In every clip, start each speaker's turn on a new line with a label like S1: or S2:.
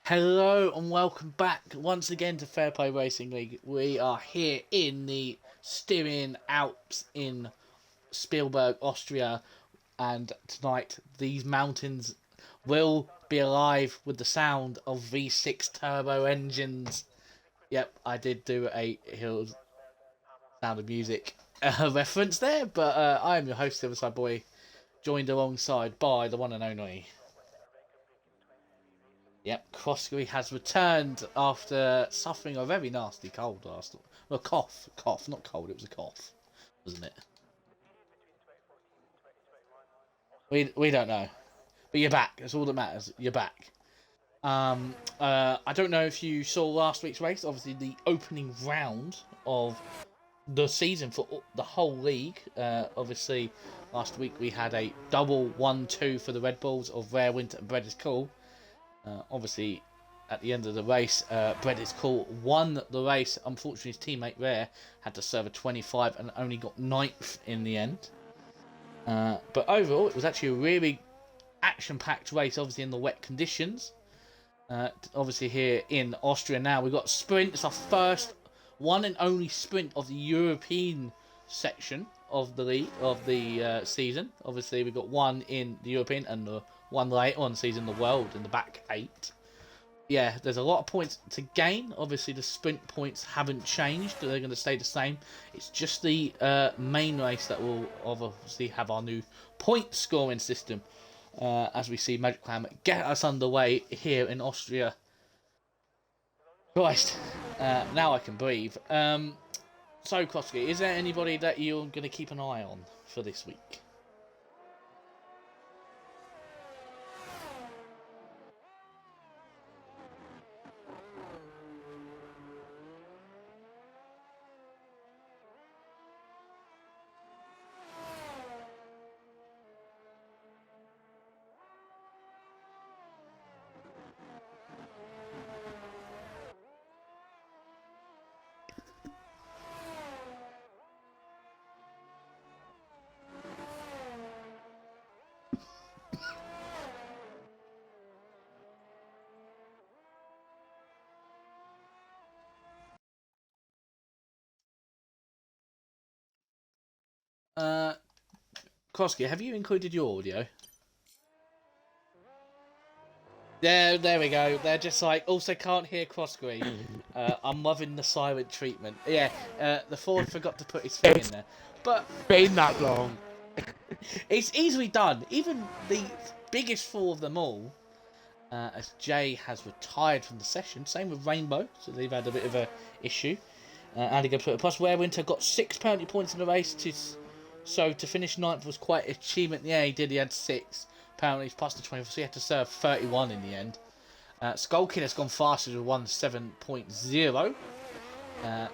S1: Hello and welcome back once again to Fair Play Racing League. We are here in the Styrian Alps in Spielberg, Austria, and tonight these mountains will be alive with the sound of V6 turbo engines. Yep, I did do a Hills Sound of Music reference there, but I am your host, Silverside Boy, joined alongside by the one and only. Yep, Croskery has returned after suffering a very nasty cold last. Well, cough, not cold. It was a cough, wasn't it? We don't know, but you're back. That's all that matters. You're back. I don't know if you saw last week's race. Obviously, the opening round of the season for the whole league. Obviously, last week we had a double 1-2 for the Red Bulls of Rare Winter and Bread is Cool. Obviously, at the end of the race, Bread is Cool won the race. Unfortunately, his teammate Rare had to serve a 25 and only got 9th in the end. But overall, it was actually a really action-packed race, obviously in the wet conditions. Obviously here in Austria now, we've got sprint. It's our first one and only sprint of the European section of the league, of the season. Obviously, we've got one in the European and the one later on season, the World, in the back 8. Yeah, there's a lot of points to gain. Obviously, the sprint points haven't changed. They're going to stay the same. It's just the main race that will obviously have our new point scoring system. As we see Magic Clam get us underway here in Austria. Christ, now I can breathe. So, Koski, is there anybody that you're going to keep an eye on for this week? Koski, have you included your audio? There we go. They're just like, also can't hear Crossgreen. I'm loving the silent treatment. Yeah, the Ford forgot to put his thing in there. But
S2: Been that long.
S1: it's easily done. Even the biggest four of them all, as Jay has retired from the session. Same with Rainbow, so they've had a bit of a issue. And to put plus Rare Winter got 6 penalty points in the race, so to finish 9th was quite an achievement. Yeah, he did. He had 6 penalties plus the 24, so he had to serve 31 in the end. Skull Killer's gone faster with 1.7.0.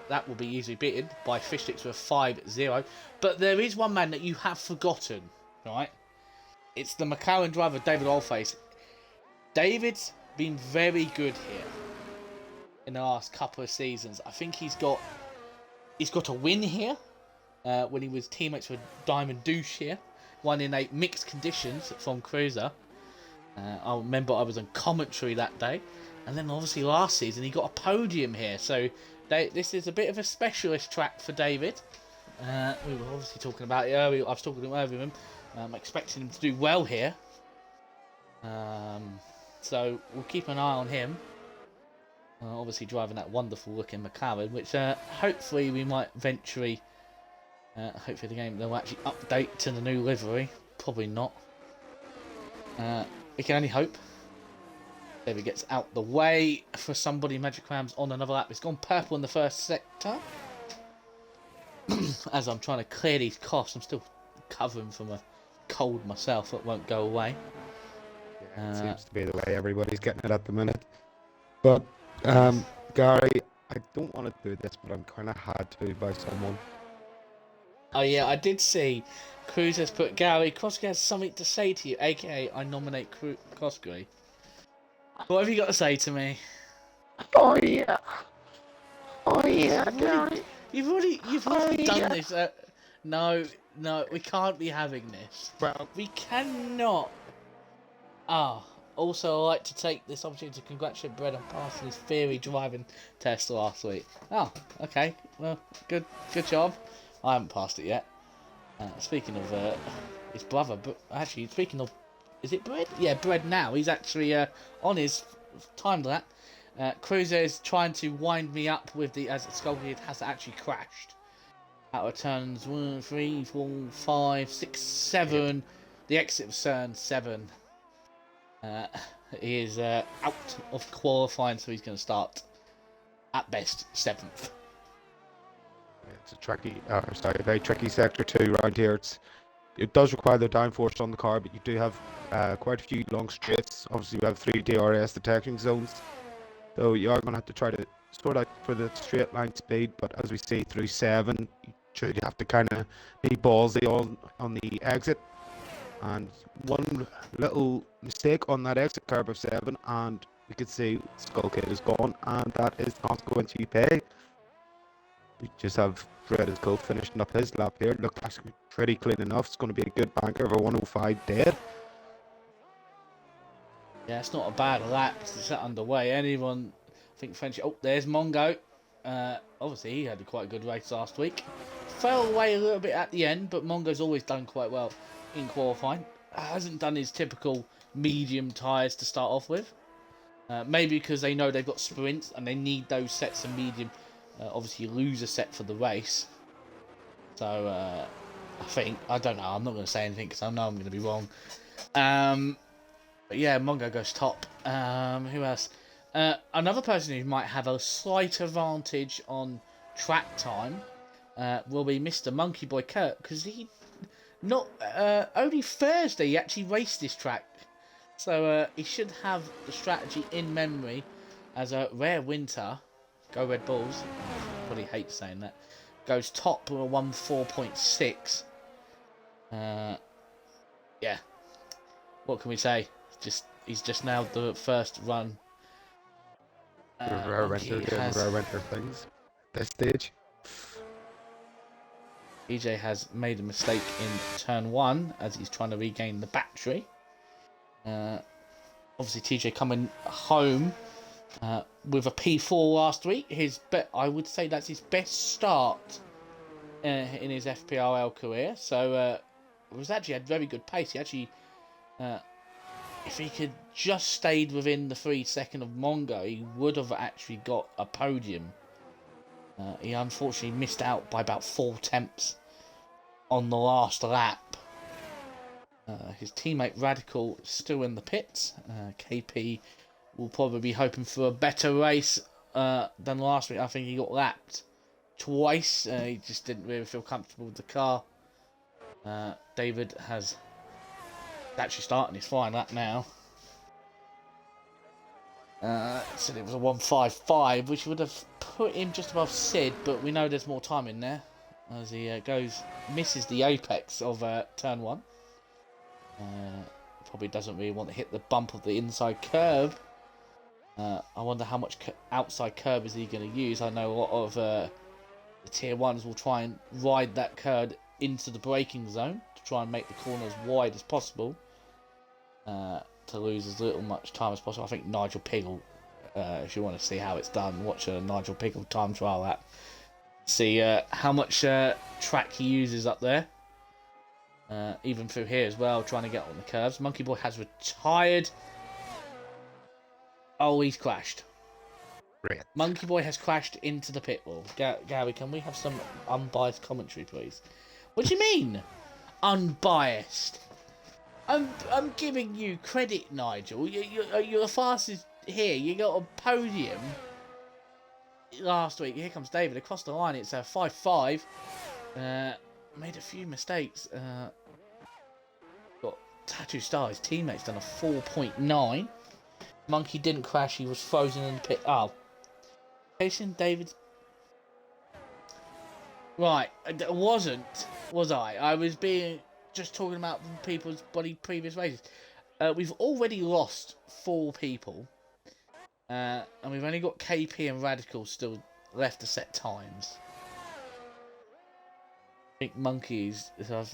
S1: That will be easily beaten by Fish Sticks with 5.0. But there is one man that you have forgotten, right? It's the McLaren driver, David Oldface. David's been very good here in the last couple of seasons. I think he's got a win here when he was teammates with Diamond Douche here. Won in a mixed conditions from Cruiser. I remember I was on commentary that day. And then obviously last season he got a podium here. So this is a bit of a specialist track for David. We were obviously talking about it earlier. I was talking to him earlier. I'm expecting him to do well here. So we'll keep an eye on him. Obviously driving that wonderful looking McLaren, which hopefully we might eventually, hopefully the game they'll actually update to the new livery. Probably not. We can only hope. David gets out the way for somebody. Magic Ram's on another lap. It's gone purple in the first sector. As I'm trying to clear these coughs, I'm still covering from a cold myself that won't go away.
S2: Yeah, it seems to be the way everybody's getting it at the minute. But, Gary, I don't want to do this, but I'm kind of had to by someone.
S1: Oh yeah, I did see Cruz has put Gary, Crosby has something to say to you, aka I nominate Crosby. What have you got to say to me?
S2: Oh yeah, Gary.
S1: You've already done this. No, we can't be having this.
S2: Well,
S1: We cannot. Ah, Also, I'd like to take this opportunity to congratulate Brett on passing his theory driving test last week. Oh, okay. Well, good job. I haven't passed it yet. Speaking of his brother, actually, speaking of, is it Bread? Yeah, Bread now. He's actually on his time lap. Cruiser is trying to wind me up with as Skullkid has actually crashed. Out of turns 1, 3, 4, 5, 6, 7. The exit of turn 7. He is out of qualifying, so he's going to start at best 7th.
S2: It's a very tricky sector 2 around here. It does require the downforce on the car, but you do have quite a few long straights. Obviously, we have 3 DRS detection zones, so you are going to have to try to sort out for the straight line speed. But as we see through 7, you have to kind of be ballsy on the exit. And one little mistake on that exit curve of 7, and we could see Skullkid is gone, and that is the consequence you pay. We just have Fred is Cole finishing up his lap here. Looked actually pretty clean enough. It's going to be a good banker of a 105 dead.
S1: Yeah, it's not a bad lap to set underway. Anyone, I think French. Oh, there's Mongo. Obviously, he had quite a good race last week. Fell away a little bit at the end, but Mongo's always done quite well in qualifying. Hasn't done his typical medium tyres to start off with. Maybe because they know they've got sprints and they need those sets of medium. Obviously, you lose a set for the race. So, I don't know. I'm not going to say anything because I know I'm going to be wrong. But yeah, Mongo goes top. Who else? Another person who might have a slight advantage on track time will be Mr. Monkey Boy Kurt, because he only Thursday he actually raced this track, so he should have the strategy in memory. As a rare winter, go Red Bulls. I probably hate saying that. Goes top with a 1.4.6. Yeah. What can we say? He's just now the first run.
S2: Rare winter things. This stage.
S1: EJ has made a mistake in turn 1 as he's trying to regain the battery. Obviously, TJ coming home with a P4 last week. I would say that's his best start in his FPRL career. So it was actually had very good pace. He actually, if he could just stayed within the 3 second of Mongo, he would have actually got a podium. He unfortunately missed out by about 4 tenths on the last lap. His teammate Radical is still in the pits. KP will probably be hoping for a better race than last week. I think he got lapped twice. He just didn't really feel comfortable with the car. David has actually starting his fine lap now. Said it was a 155, which would have put him just above Sid, but we know there's more time in there as he misses the apex of turn 1. Probably doesn't really want to hit the bump of the inside curb. I wonder how much outside curb is he going to use. I know a lot of the tier 1s will try and ride that curb into the braking zone to try and make the corner as wide as possible, to lose as little much time as possible. I think Nigel Piggle, if you want to see how it's done, watch a Nigel Piggle time trial lap. See how much track he uses up there. Even through here as well, trying to get on the curves. Monkey Boy has retired. Oh, he's crashed.
S2: Right.
S1: Monkey Boy has crashed into the pit wall. Gary, can we have some unbiased commentary, please? What do you mean? Unbiased? I'm giving you credit, Nigel. You're the fastest here. You got a podium last week. Here comes David across the line. It's a 5.5. Made a few mistakes. Got Tattoo Star. His teammate's done a 4.9. Monkey didn't crash. He was frozen in the pit. Oh. Chasing David. Right. It wasn't, was I? I was just talking about people's previous races. We've already lost 4 people. And we've only got KP and Radical still left to set times. I think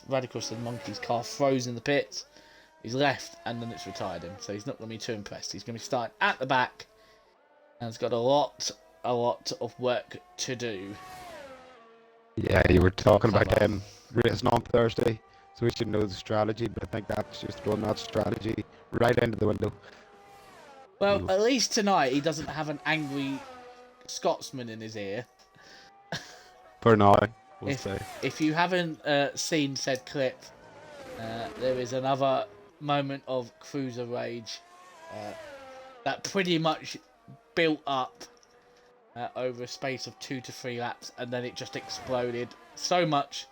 S1: Radical said Monkey's car froze in the pits. He's left, and then it's retired him, so he's not going to be too impressed. He's going to be starting at the back, and he's got a lot of work to do.
S2: Yeah, you were talking about him racing on Thursday, so we should know the strategy, but I think that's just throwing that strategy right into the window.
S1: Well, at least tonight he doesn't have an angry Scotsman in his ear.
S2: For now, we'll say.
S1: If you haven't seen said clip, there is another moment of cruiser rage that pretty much built up over a space of 2 to 3 laps, and then it just exploded so much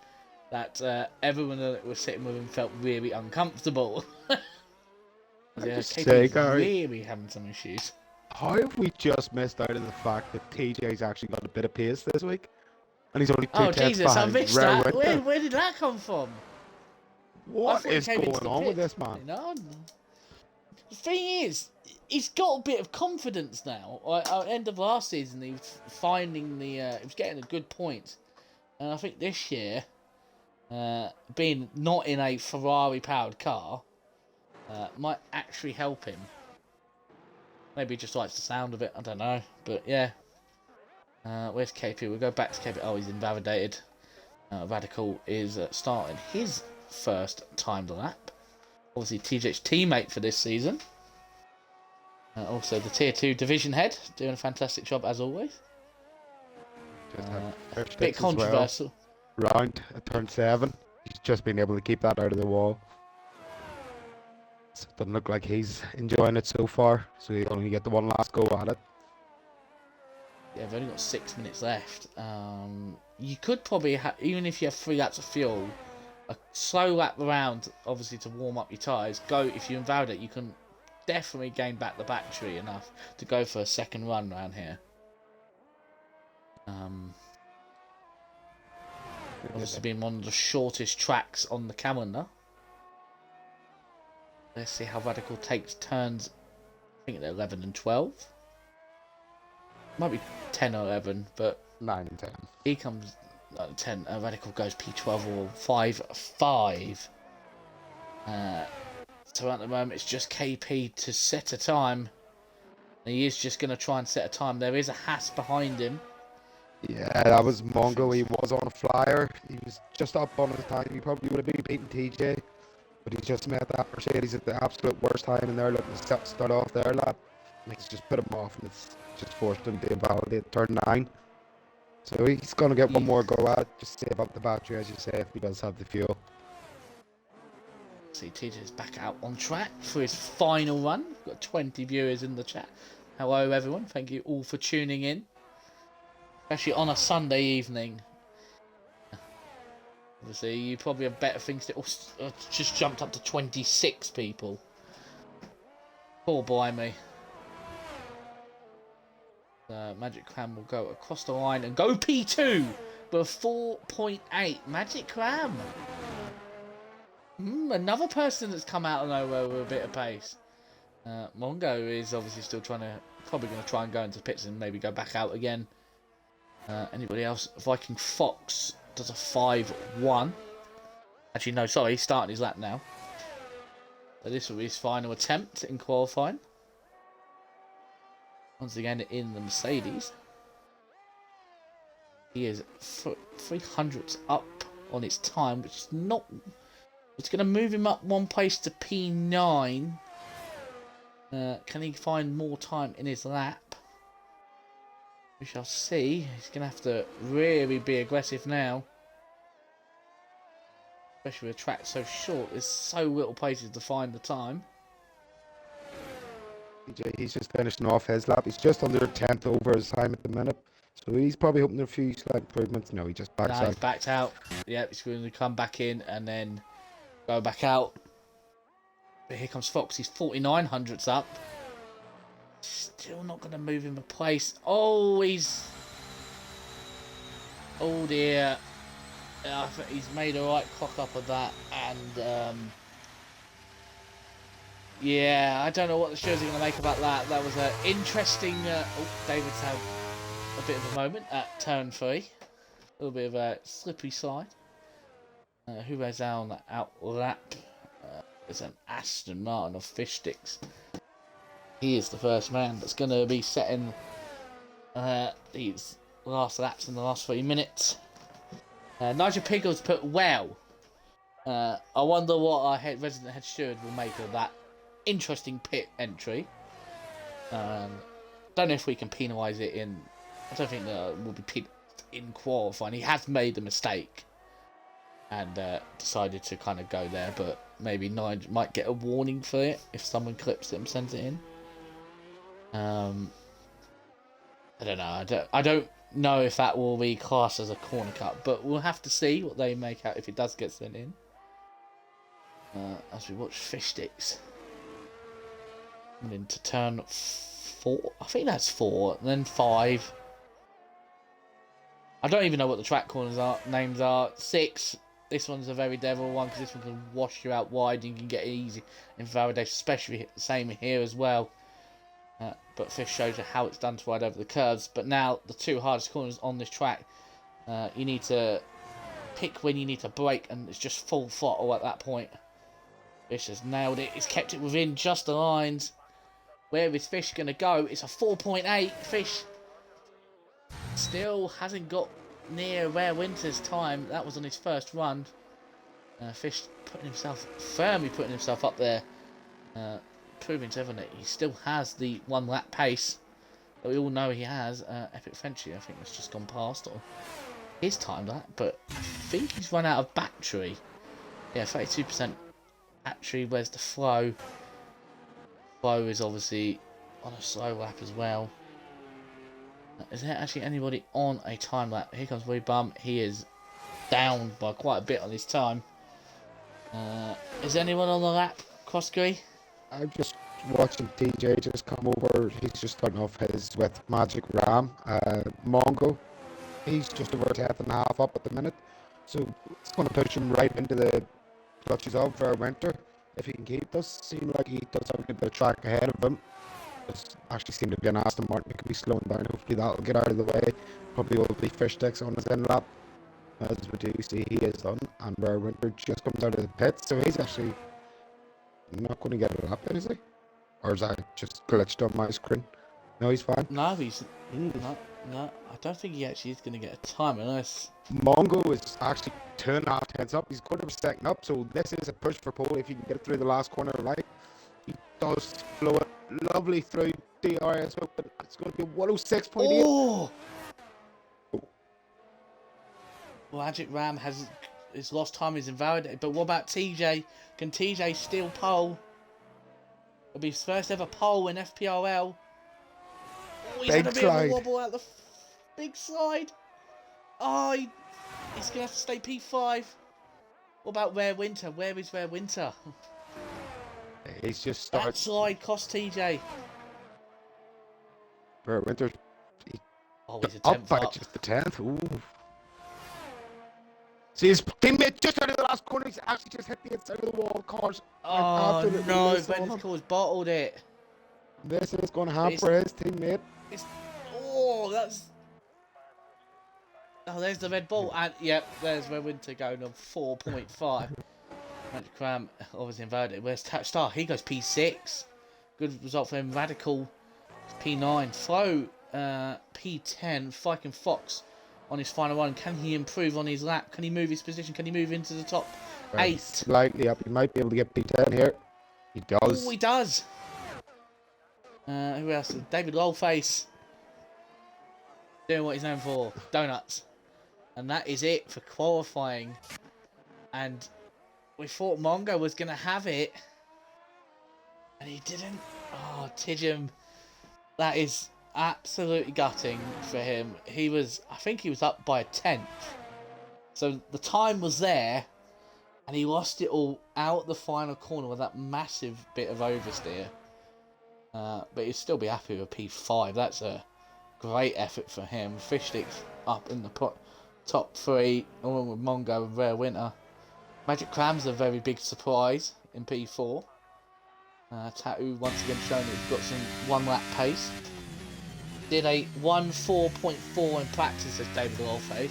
S1: that everyone that was sitting with him felt really uncomfortable. Yeah, KP's really having some issues.
S2: How have we just missed out on the fact that TJ's actually got a bit of pace this week? And he's only 2 tenths behind.
S1: I missed that. Where did that come from?
S2: What is going on with this man?
S1: No. The thing is, he's got a bit of confidence now. At the end of last season, he was finding he was getting a good point. And I think this year, being not in a Ferrari-powered car, might actually help him. Maybe he just likes the sound of it, I don't know. But yeah. Where's KP? We'll go back to KP. Oh, he's invalidated. Radical is starting his first timed lap. Obviously, TJ's teammate for this season. Also, the Tier 2 division head, doing a fantastic job as always. A bit controversial.
S2: Well. Round at turn 7. He's just been able to keep that out of the wall. So it doesn't look like he's enjoying it so far. So he'll only get the one last go at it.
S1: Yeah, we've only got 6 minutes left. You could probably, even if you have 3 laps of fuel, a slow lap around, obviously to warm up your tyres. If you invalidate, you can definitely gain back the battery enough to go for a second run around here. Obviously being one of the shortest tracks on the calendar. Let's see how Radical takes turns. I think they're 11 and 12. Might be 10 or 11, but
S2: 9 and 10.
S1: He comes 10. Radical goes P12 or 5.5. So at the moment, it's just KP to set a time. And he is just going to try and set a time. There is a Haas behind him.
S2: Yeah, that was Mongo. He was on a flyer. He was just up on his time. He probably would have been beating TJ. But he just met that Mercedes at the absolute worst time in there, looking to start off their lap. And it's just put him off, and it's just forced him to invalidate turn 9. So he's going to get one more go at it, just save up the battery, as you say, if he does have the fuel.
S1: See, TJ's back out on track for his final run. We've got 20 viewers in the chat. Hello, everyone. Thank you all for tuning in. Especially on a Sunday evening. Obviously, you probably have better things to... just jumped up to 26 people. Poor boy me. Magic Cram will go across the line and go P2 with 4.8. Magic Cram. Another person that's come out of nowhere with a bit of pace. Mongo is obviously still probably going to try and go into pits and maybe go back out again. Anybody else? Viking Fox does a 5-1. Actually, no, sorry, he's starting his lap now. So this will be his final attempt in qualifying. Once again, in the Mercedes. He is 300ths up on its time, which is not... It's going to move him up one place to P9. Can he find more time in his lap? We shall see. He's going to have to really be aggressive now. Especially with a track so short. There's so little places to find the time.
S2: He's just finishing off his lap. He's just under a 10th over his time at the minute. So he's probably hoping for a few slight improvements. No, he just backs out.
S1: He's backed out. Yeah, he's going to come back in and then go back out. But here comes Fox. He's 4900ths up. Still not going to move him a place. Oh, he's... Oh, dear. I think he's made a right cock up of that. And, yeah, I don't know what the show's going to make about that. That was an interesting... David's had a bit of a moment at turn 3. A little bit of a slippery slide. Who goes down out lap? It's an Aston Martin of fish sticks. He is the first man that's going to be setting these last laps in the last 3 minutes. Nigel Piggles put well. I wonder what our resident head steward will make of that interesting pit entry. Don't know if we can penalise it in. I don't think that will be in qualifying. He has made a mistake and decided to kind of go there, but maybe Nigel might get a warning for it if someone clips it and sends it in. I don't know. I don't know if that will be classed as a corner cut, but we'll have to see what they make out if it does get sent in. As we watch fish sticks. And into turn 4. I think that's 4. And then 5. I don't even know what the track corners names are. 6. This one's a very devil one because this one can wash you out wide. And you can get easy invalidation, especially the same here as well. But Fish shows you how it's done to ride over the curves. But now the 2 hardest corners on this track, you need to pick when you need to brake, and it's just full throttle at that point. Fish has nailed it. He's kept it within just the lines. Where is Fish going to go? It's a 4.8. Fish still hasn't got near Rare Winter's time. That was on his first run. Fish firmly putting himself up there. Proving to everyone that he still has the 1 lap pace that we all know he has. Epic Frenchy, I think, has just gone past or his time that, but I think he's run out of battery. Yeah, 32% battery. Where's the flow? Flow is obviously on a slow lap as well. Is there actually anybody on a time lap? Here comes Wee Bum. He is down by quite a bit on his time. Is anyone on the lap, Crossgree?
S2: I'm just watching DJ just come over. He's just starting off his with Magic Ram. Mongo, he's just over a tenth and a half up at the minute. So it's going to push him right into the clutches of Winter. If he can keep this, seem like he does have a bit of track ahead of him. This actually seemed to be an Aston Martin. It could be slowing down. Hopefully that'll get out of the way. Probably will be fish sticks on his end lap. As we do see, he is done. And Winter just comes out of the pits, so he's actually not going to get a lap, is he? Or is that just glitched on my screen? No, he's fine.
S1: No, he's no. I don't think he actually is going to get a time unless
S2: Mongo is actually 2.5 tenths up. He's quarter of a second up, so this is a push for pole if you can get through the last corner right. He does flow it lovely through DRS, but it's going to be 106.8.
S1: Oh! Magic Ram has his lost time is invalidated, but what about TJ? Can TJ steal pole? It'll be his first ever pole in FPRL. Oh, he's had a bit of a wobble out the big slide. Oh, he's going to have to stay P5. What about Rare Winter? Where is Rare Winter?
S2: He's just started.
S1: That slide cost TJ.
S2: Rare Winter.
S1: He's a 10th
S2: up by
S1: up.
S2: just the 10th. Ooh. See, his teammate just out of the last corner. He's actually just hit the inside of the wall. Cars.
S1: Oh no, Brendan's cause bottled it.
S2: This is going to happen for his teammate.
S1: There's the Red Bull, and yep, there's Red Winter going on 4.5. Magic Ram obviously invalidated. Where's Touch Star? He goes P6. Good result for him. Radical P9. Flo P10. Viking Fox on his final one. Can he improve on his lap? Can he move his position? Can he move into the top 8?
S2: Slightly up. He might be able to get P10 here. He does.
S1: Oh, he does. Who else? David Lolface. Doing what he's known for. Donuts. And that is it for qualifying. And we thought Mongo was going to have it. And he didn't. Oh, Tidjum. That is absolutely gutting for him. I think he was up by a 10th. So the time was there. And he lost it all out the final corner with that massive bit of oversteer. But he'd still be happy with P5. That's a great effort for him. Fish sticks up in the top 3, along with Mongo and Rare Winter. Magic Cram's a very big surprise in P4. Tattoo once again showing that he's got some 1 lap pace. Did a 1.4.4 in practice, as David Lawface.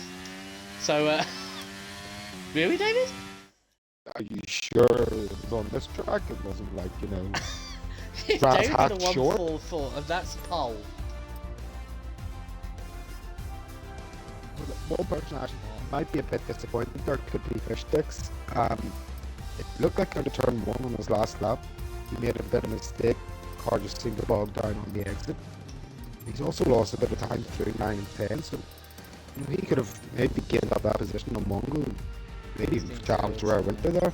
S1: So, really, David?
S2: Are you sure it was on this track? It wasn't like, you know, Brass
S1: David did a
S2: Hat short?
S1: 144, and that's pole.
S2: One person actually might be a bit disappointed. There could be fish sticks. It looked like out of turn one on his last lap, he made a bit of a mistake. The car just seemed to bog down on the exit. He's also lost a bit of time through 9 and 10, so you know, he could have maybe gained up that position on Mongol. Maybe even challenged Rare Winter there.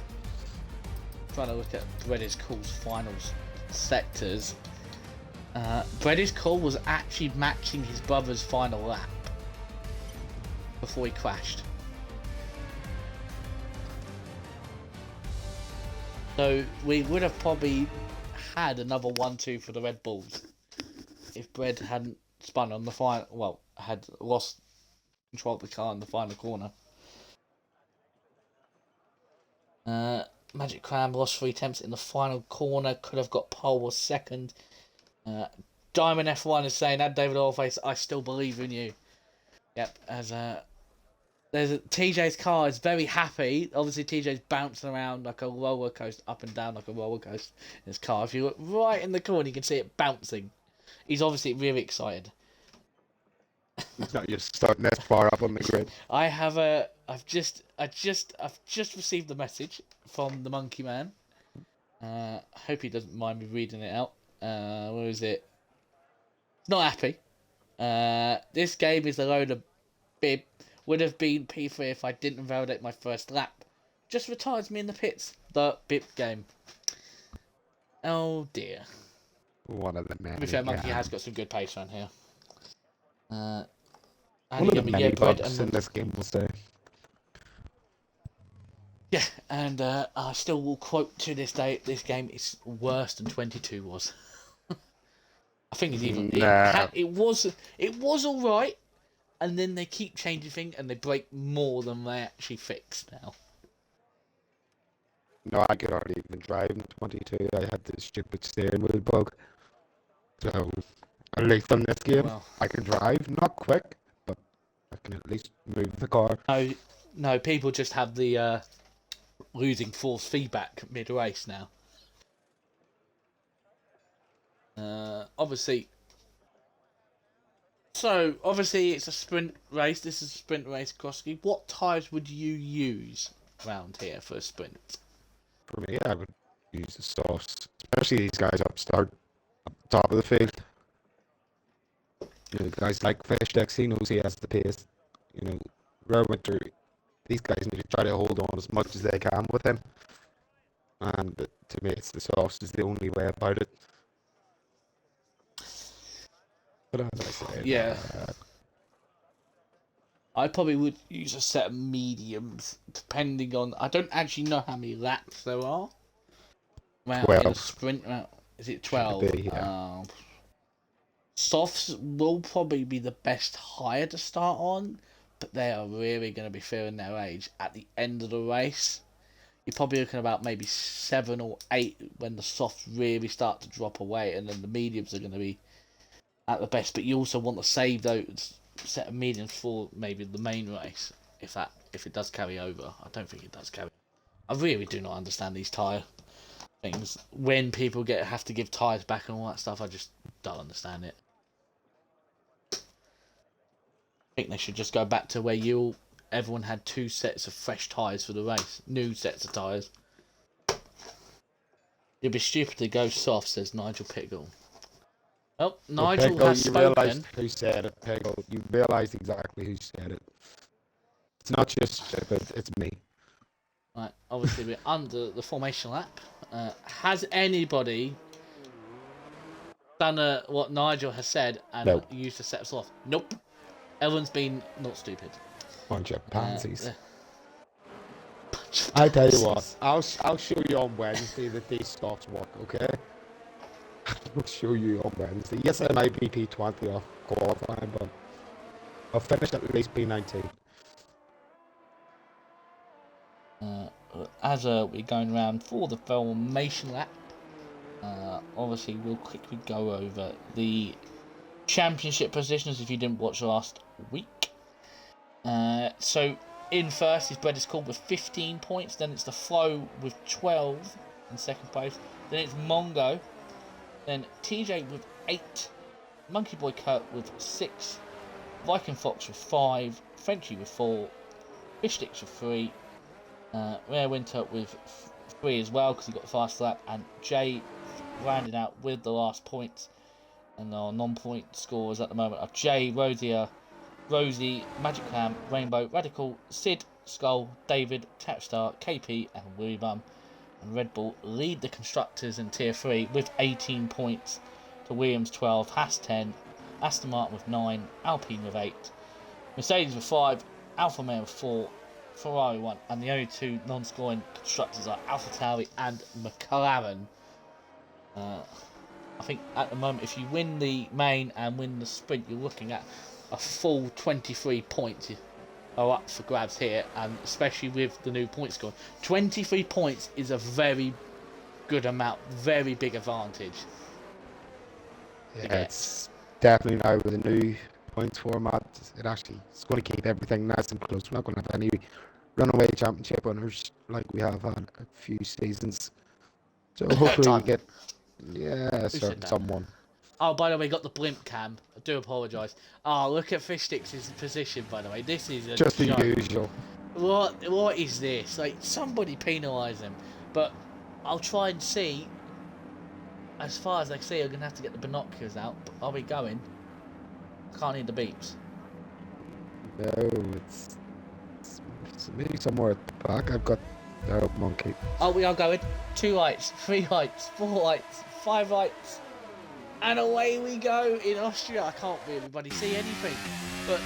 S1: Trying to look at Breddis Cool's finals sectors. Breddis Cool was actually matching his brother's final lap before he crashed. So we would have probably had another 1-2 for the Red Bulls if Bredd hadn't spun on the final. Well, had lost control of the car in the final corner. Magic Cram lost 3 attempts in the final corner. Could have got pole or second. Diamond F1 is saying that David Oilface, I still believe in you. Yep, as there's TJ's car is very happy. Obviously, TJ's bouncing around like a roller coaster, up and down like a roller coaster in his car. If you look right in the corner, you can see it bouncing. He's obviously really excited.
S2: He's not just starting this far up on the grid.
S1: I've just received the message from the Monkey Man. Hope he doesn't mind me reading it out. Where is it? Not happy. This game is a load of bib. Would have been P3 if I didn't validate my first lap. Just retires me in the pits. The bib game. Oh dear.
S2: One of the many.
S1: To be fair, Monkey has got some good pace around here.
S2: One of the many bugs in this game, we'll say.
S1: Yeah, and I still will quote to this day, this game is worse than 22 was. I think it's even.
S2: Nah.
S1: It was all right, and then they keep changing things, and they break more than they actually fix now.
S2: No, I could hardly even drive in 22. I had this stupid steering wheel bug. So, at least on this game,
S1: Well,
S2: I can drive. Not quick, but I can at least move the car.
S1: no, people just have the losing force feedback mid-race now. Obviously. So, obviously, it's a sprint race. This is a sprint race, Krosky. What tyres would you use around here for a sprint?
S2: For me, I would use the softs, especially these guys up the top of the field. You know, guys like Fish Decks, he knows he has the pace. You know, Rare Winter, these guys need to try to hold on as much as they can with him. And to me, it's the softs is the only way about it. But as I say,
S1: Yeah. I probably would use a set of mediums, depending on. I don't actually know how many laps there are. Well,
S2: 12.
S1: in a sprint round, is it 12?
S2: Be, yeah.
S1: Softs will probably be the best hire to start on, but they are really going to be feeling their age at the end of the race. You're probably looking about maybe 7 or 8 when the softs really start to drop away, and then the mediums are going to be at the best. But you also want to save those set of mediums for maybe the main race, if it does carry over. I don't think it does carry. I really do not understand these tyre things. When people have to give tyres back and all that stuff, I just don't understand it. I think they should just go back to where everyone had 2 sets of fresh tyres for the race. New sets of tyres. It'd be stupid to go soft, says Nigel Pickle. Oh, Nigel
S2: Peggle,
S1: has
S2: you
S1: spoken.
S2: realised who said it, Peggle. You realised exactly who said it. It's not just stupid, it's me.
S1: Right, obviously we're under the formation lap. Has anybody done what Nigel has said and used a set of sloth? Nope. Everyone's been not stupid.
S2: Bunch of pansies. I tell you what, I'll show you on Wednesday that these stocks work, okay? I'll show you on Wednesday. Yes, I might be P20 off qualifying, but I'll finish at least P19.
S1: As we're going around for the formation lap, obviously we'll quickly go over the championship positions if you didn't watch last week. So in first is Bread Called with 15 points. Then it's the Flow with 12 in second place. Then it's Mongo. Then TJ with 8. Monkey Boy Kurt with 6. Viking Fox with 5. Frenchie with 4. Fish Sticks with 3. Rare Winter with 3 as well because he got the fast lap. And Jay rounded out with the last points. And our non-point scores at the moment are Jay, Rosie, Magic Clam, Rainbow, Radical, Sid, Skull, David, Tapstar, KP, and Willy Bum. And Red Bull lead the constructors in Tier 3 with 18 points to Williams 12, Haas 10, Aston Martin with 9, Alpine with 8, Mercedes with 5, Alfa Romeo with 4, Ferrari 1, and the only 2 non-scoring constructors are AlphaTauri and McLaren. I think at the moment, if you win the main and win the sprint, you're looking at a full 23 points are up for grabs here, and especially with the new point score. 23 points is a very good amount, very big advantage.
S2: Yeah, it's definitely now with the new points format, it's going to keep everything nice and close. We're not going to have any runaway championship winners like we have had a few seasons. So hopefully we get someone.
S1: Oh, by the way, got the blimp cam. I do apologise. Oh, look at Fish Sticks' position, by the way. This is a
S2: just
S1: joke.
S2: The usual.
S1: What is this? Like, somebody penalise him. But I'll try and see. As far as I see, I'm going to have to get the binoculars out. But are we going? Can't hear the beeps.
S2: No, it's maybe somewhere at the back. I've got the monkey.
S1: Oh, we are going. 2 lights, 3 lights, 4 lights, 5 lights. And away we go in Austria. I can't really bloody see anything. But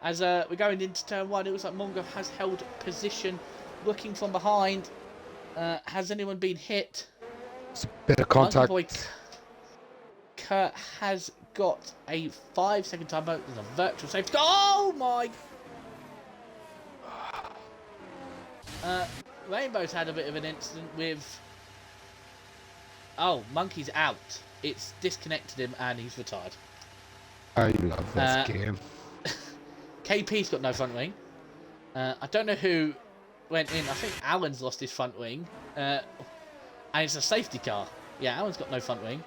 S1: as we're going into turn 1, it looks like Mongo has held position, looking from behind. Has anyone been hit?
S2: It's a bit of contact.
S1: Monkey Boy Kurt has got a 5-second time out. There's a virtual safety. Oh my! Rainbow's had a bit of an incident with. Oh, Monkey's out. It's disconnected him and he's retired.
S2: I love this game.
S1: KP's got no front wing. I don't know who went in. I think Alan's lost his front wing. And it's a safety car. Yeah, Alan's got no front wing.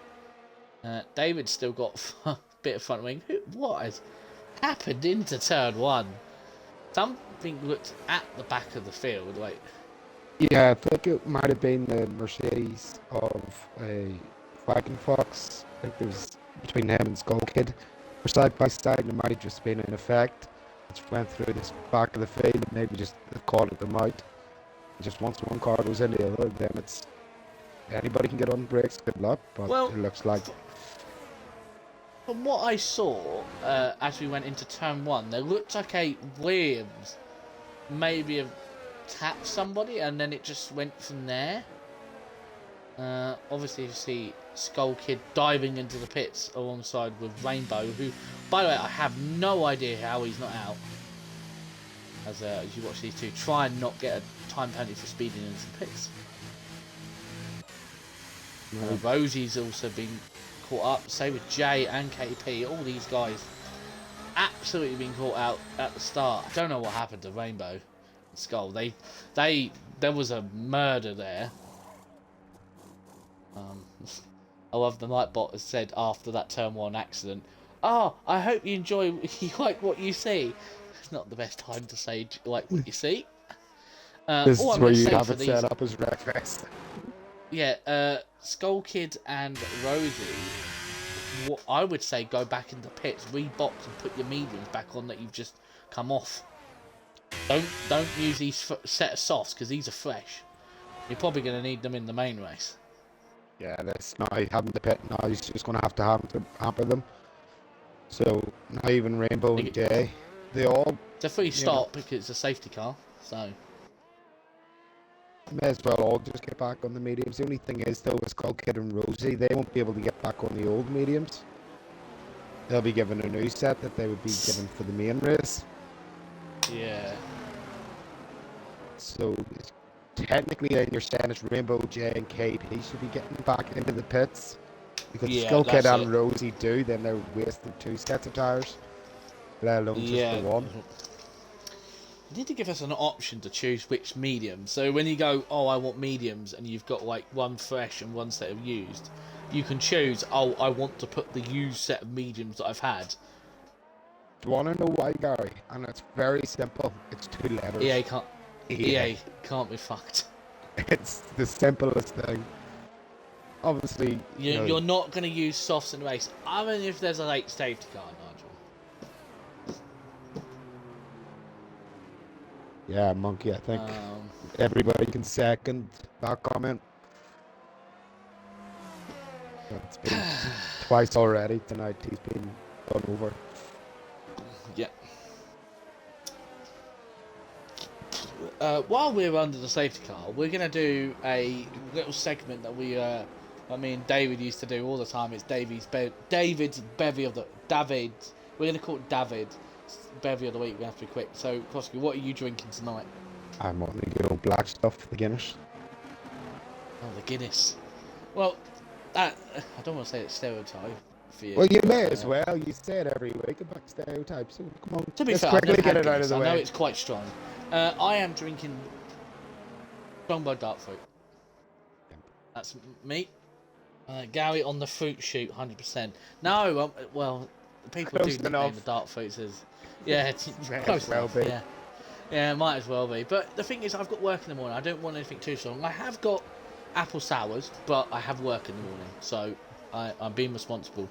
S1: David's still got a bit of front wing. What has happened into turn 1? Something looked at the back of the field. Like,
S2: yeah, I think it might have been the Mercedes of a Viking Fox. I think it was between him and Skull Kid. Were side by side, and it might have just been an effect. It went through this back of the field, and maybe just caught them out. Just once one car goes in the other, then it's anybody can get on brakes. Good luck, but it looks like.
S1: From what I saw as we went into turn 1, there looked like a Williams maybe have tapped somebody, and then it just went from there. Obviously, you see Skull Kid diving into the pits alongside with Rainbow, who, by the way, I have no idea how he's not out. As you watch these two try and not get a time penalty for speeding into the pits. Rosie's also been caught up. Same with Jay and KP. All these guys absolutely been caught out at the start. I don't know what happened to Rainbow and Skull. There was a murder there. I love the Nightbot has said after that turn 1 accident, "Oh, I hope you like what you see." It's not the best time to say like what you see.
S2: This is where you have it set up as Wreckfest.
S1: Yeah, Skull Kid and Rosie, what I would say, go back in the pits, rebox and put your mediums back on that you've just come off. Don't use these set of softs because these are fresh. You're probably going to need them in the main race.
S2: Yeah, that's not having the pit now. He's just going to hamper them. So not even Rainbow and Jay, they all.
S1: It's a free stop because it's a safety car, so.
S2: May as well all just get back on the mediums. The only thing is, though, with Skull Kid and Rosie, they won't be able to get back on the old mediums. They'll be given a new set that they would be given for the main race.
S1: Yeah.
S2: So, technically, you're saying it's Rainbow, Jay, and KP should be getting back into the pits. Because if Skull Kid and Rosie do, then they're wasting 2 sets of tyres, let alone just the 1.
S1: You need to give us an option to choose which medium. So when you go, oh, I want mediums, and you've got like one fresh and one set of used, you can choose, oh, I want to put the used set of mediums that I've had.
S2: Do you want to know why, Gary? And it's very simple. It's 2 letters.
S1: EA can't be fucked.
S2: It's the simplest thing. Obviously,
S1: You're not going to use softs in the race, other than if there's a late safety car, Nigel.
S2: Yeah, Monkey, I think everybody can second that comment. It's been twice already tonight. He's been done over.
S1: Yeah. While we're under the safety car, we're going to do a little segment that me and David used to do all the time. It's David's bevy of the... David. We're going to call it David's bevy of the week. We have to be quick. So, Koski, what are you drinking tonight?
S2: I'm on the good old black stuff, the Guinness.
S1: Oh, the Guinness. Well, I don't want to say it's stereotype for you.
S2: Well, you may as well. You say it every week about stereotypes. So come on,
S1: to be
S2: let's
S1: fair,
S2: quickly
S1: I've never
S2: get
S1: had
S2: it out of
S1: Guinness.
S2: the way.
S1: I know it's quite strong. I am drinking Strongbow Dark Fruit. That's me. Gary on the fruit shoot, 100%. No, well, people
S2: Close
S1: do
S2: enough.
S1: nickname the dark fruits as... Yeah, it's close
S2: well
S1: enough,
S2: be.
S1: yeah. Yeah, might as well be. But the thing is, I've got work in the morning. I don't want anything too strong. I have got apple sours, but I have work in the morning. So I'm being responsible,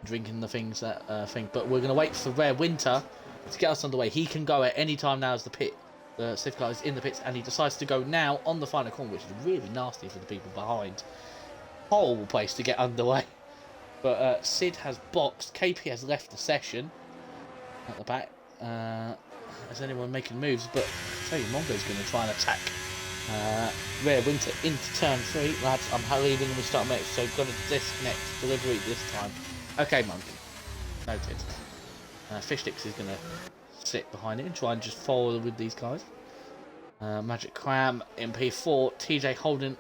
S1: drinking the things that But we're going to wait for Rare Winter to get us underway. He can go at any time now as the pit. The safety car is in the pits, and he decides to go now on the final corner, which is really nasty for the people behind. Horrible place to get underway. But Sid has boxed. KP has left the session at the back. Is anyone making moves? But I tell you, Mongo's going to try and attack Rare Winter into turn 3. Lads, I'm leaving and we start match, so got to disconnect delivery this time. Okay, Monkey. Noted. Fishdix is going to sit behind it and try and just follow with these guys. Magic Cram in P4. TJ Holden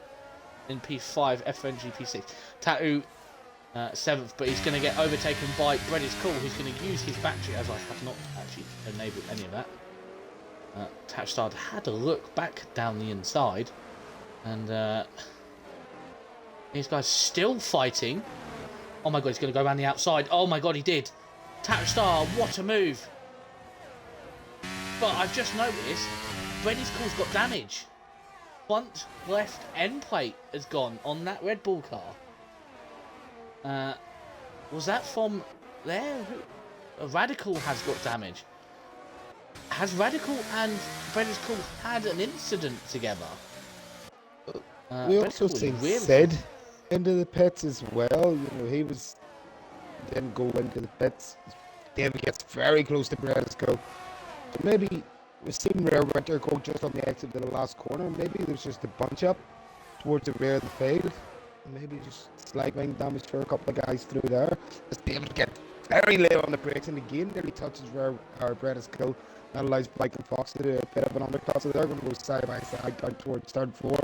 S1: in P5. FNG P6. Tattoo 7th, but he's going to get overtaken by Bread is Cool, who's going to use his battery, as I have not actually enabled any of that. Touchstar had a look back down the inside, and these guys still fighting. Oh my god, he's going to go around the outside. Oh my god, he did. Touchstar, what a move. But I've just noticed Bread is Cool's got damage. Front left end plate has gone on that Red Bull car. Was that from there? Radical has got damage. Has Radical and Bread is Cool had an incident together?
S2: We also seen Sid into the pits as well. He didn't go into the pits. David gets very close to Bread is Cool. So maybe we've seen Rare Winter go just on the exit of the last corner. Maybe there's just a bunch up towards the rear of the field. Maybe just slight wing damage for a couple of guys through there. Just be able to get very low on the brakes, and again nearly touches where our Bread is Cool. That allows Blake and Fox to do a bit of an undercut, so they're going to go side by side down towards third floor.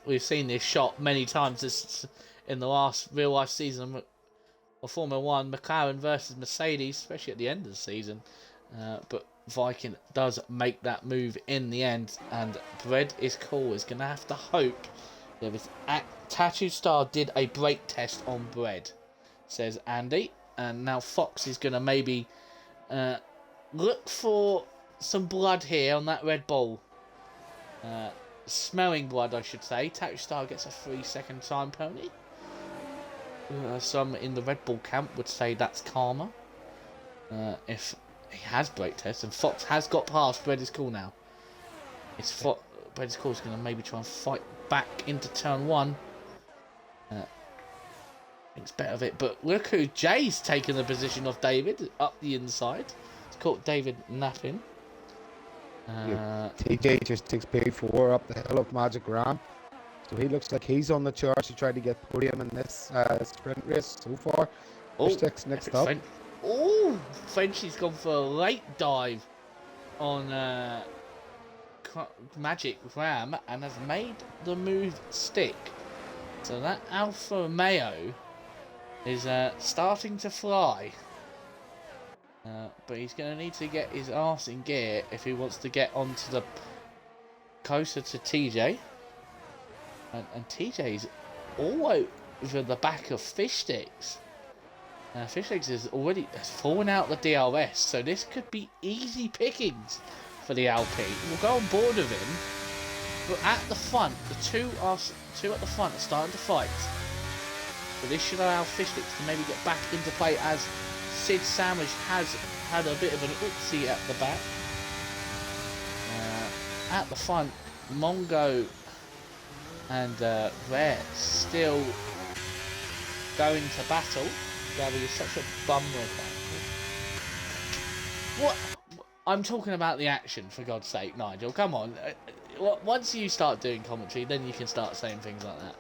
S1: We've seen this shot many times in the last real life season of Formula 1, McLaren versus Mercedes, especially at the end of the season. But Viking does make that move in the end, and Bread is Cool is going to have to hope. Yeah, this Tattoo Star did a brake test on Bread, says Andy, and now Fox is going to maybe look for some blood here on that Red Bull. Smelling blood, I should say. Tattoo Star gets a 3-second time penalty. Some in the Red Bull camp would say that's karma. If he has brake tests, and Fox has got past Bread is Cool now. Bread is Cool is going to maybe try and fight back into turn 1. Thinks better of it, but look who Jay's taken the position of David up the inside. It's caught David napping.
S2: TJ just takes P4 up the hill of Magic Ram, so he looks like he's on the charge to try to get podium in this sprint race so far. Sticks next up.
S1: Frenchie's gone for a late dive on Magic Ram and has made the move stick. So that Alfa Romeo is starting to fly. But he's going to need to get his arse in gear if he wants to get onto the closer to TJ. And TJ's all over the back of Fish Sticks. Fish Sticks has fallen out the DRS, so this could be easy pickings for the LP. We'll go on board with him, but at the front, the two at the front are starting to fight. But this should allow Fish Sticks to maybe get back into play, as Sid Sandwich has had a bit of an oopsie at the back. At the front, Mongo and Rare still going to battle. Gabby is such a bum with that. What? I'm talking about the action, for God's sake, Nigel. Come on. Once you start doing commentary, then you can start saying things like that.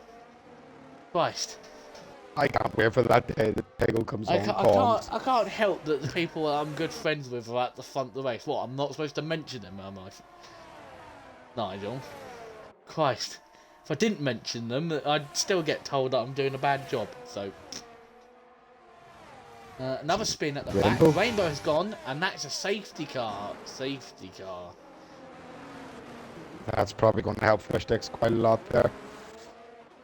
S1: Christ.
S2: I can't wait for that day that Peggle comes on.
S1: I can't help that the people I'm good friends with are at the front of the race. What, I'm not supposed to mention them, am I? Nigel. Christ. If I didn't mention them, I'd still get told that I'm doing a bad job. So, another spin at the back. Rainbow has gone, and that's a safety car. Safety car.
S2: That's probably going to help Fish Sticks quite a lot there.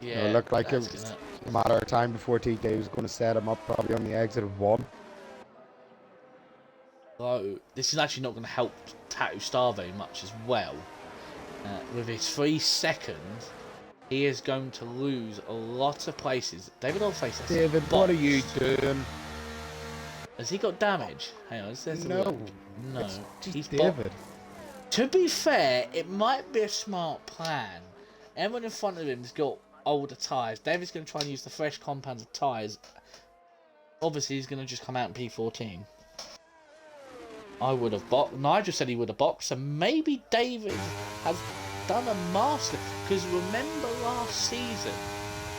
S1: Yeah.
S2: It looked like it was a matter of time before TJ was going to set him up probably on the exit of 1.
S1: So, this is actually not going to help Tattoo Star very much as well. With his 3 seconds, he is going to lose a lot of places. David Allface.
S2: David, what are you doing?
S1: Has he got damage? Hang on,
S2: no.
S1: No.
S2: He's David.
S1: To be fair, it might be a smart plan. Everyone in front of him's got older tyres. David's going to try and use the fresh compounds of tyres. Obviously, he's going to just come out in P14. I would have boxed. Nigel said he would have boxed, so maybe David has done a master. Because remember last season,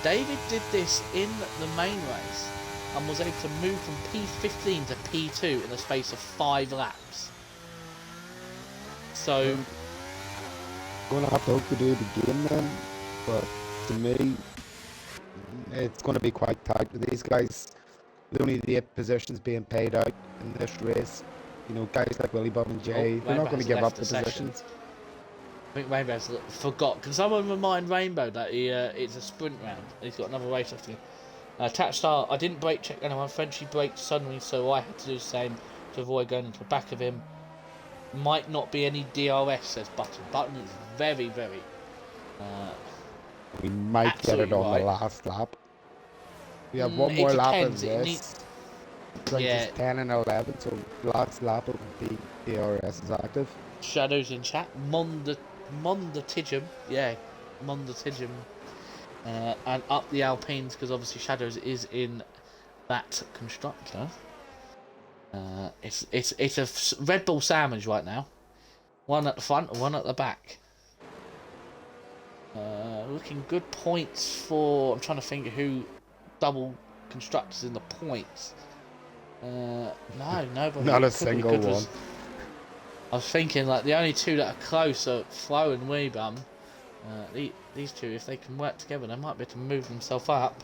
S1: David did this in the main race and was able to move from P15 to P2 in the space of 5 laps. So,
S2: I'm going to have to hope to do it again then, but to me, it's going to be quite tight with these guys. With only the 8 positions being paid out in this race, you know, guys like Willie Bob and Jay, they're not going to give up the positions.
S1: I think Rainbow's forgot. Can someone remind Rainbow that it's a sprint round? He's got another race after him. Tatstar, I didn't brake check anyone. Frenchy braked suddenly, so I had to do the same to avoid going into the back of him. Might not be any DRS, says Button. Button is very, very...
S2: we might get it on the last lap. We have one more lap of this. It's 10 and 11, so last lap of the DRS is active.
S1: Shadows in chat. Mondatijum. Yeah, Mondatijum. And up the Alpines, because obviously Shadows is in that constructor. It's a Red Bull sandwich right now. One at the front and one at the back. Looking good points for... I'm trying to think of who double constructors in the points. No, nobody.
S2: Not a single one.
S1: I was thinking like the only 2 that are close are Flo and Weebum. These 2, if they can work together, they might be able to move themselves up.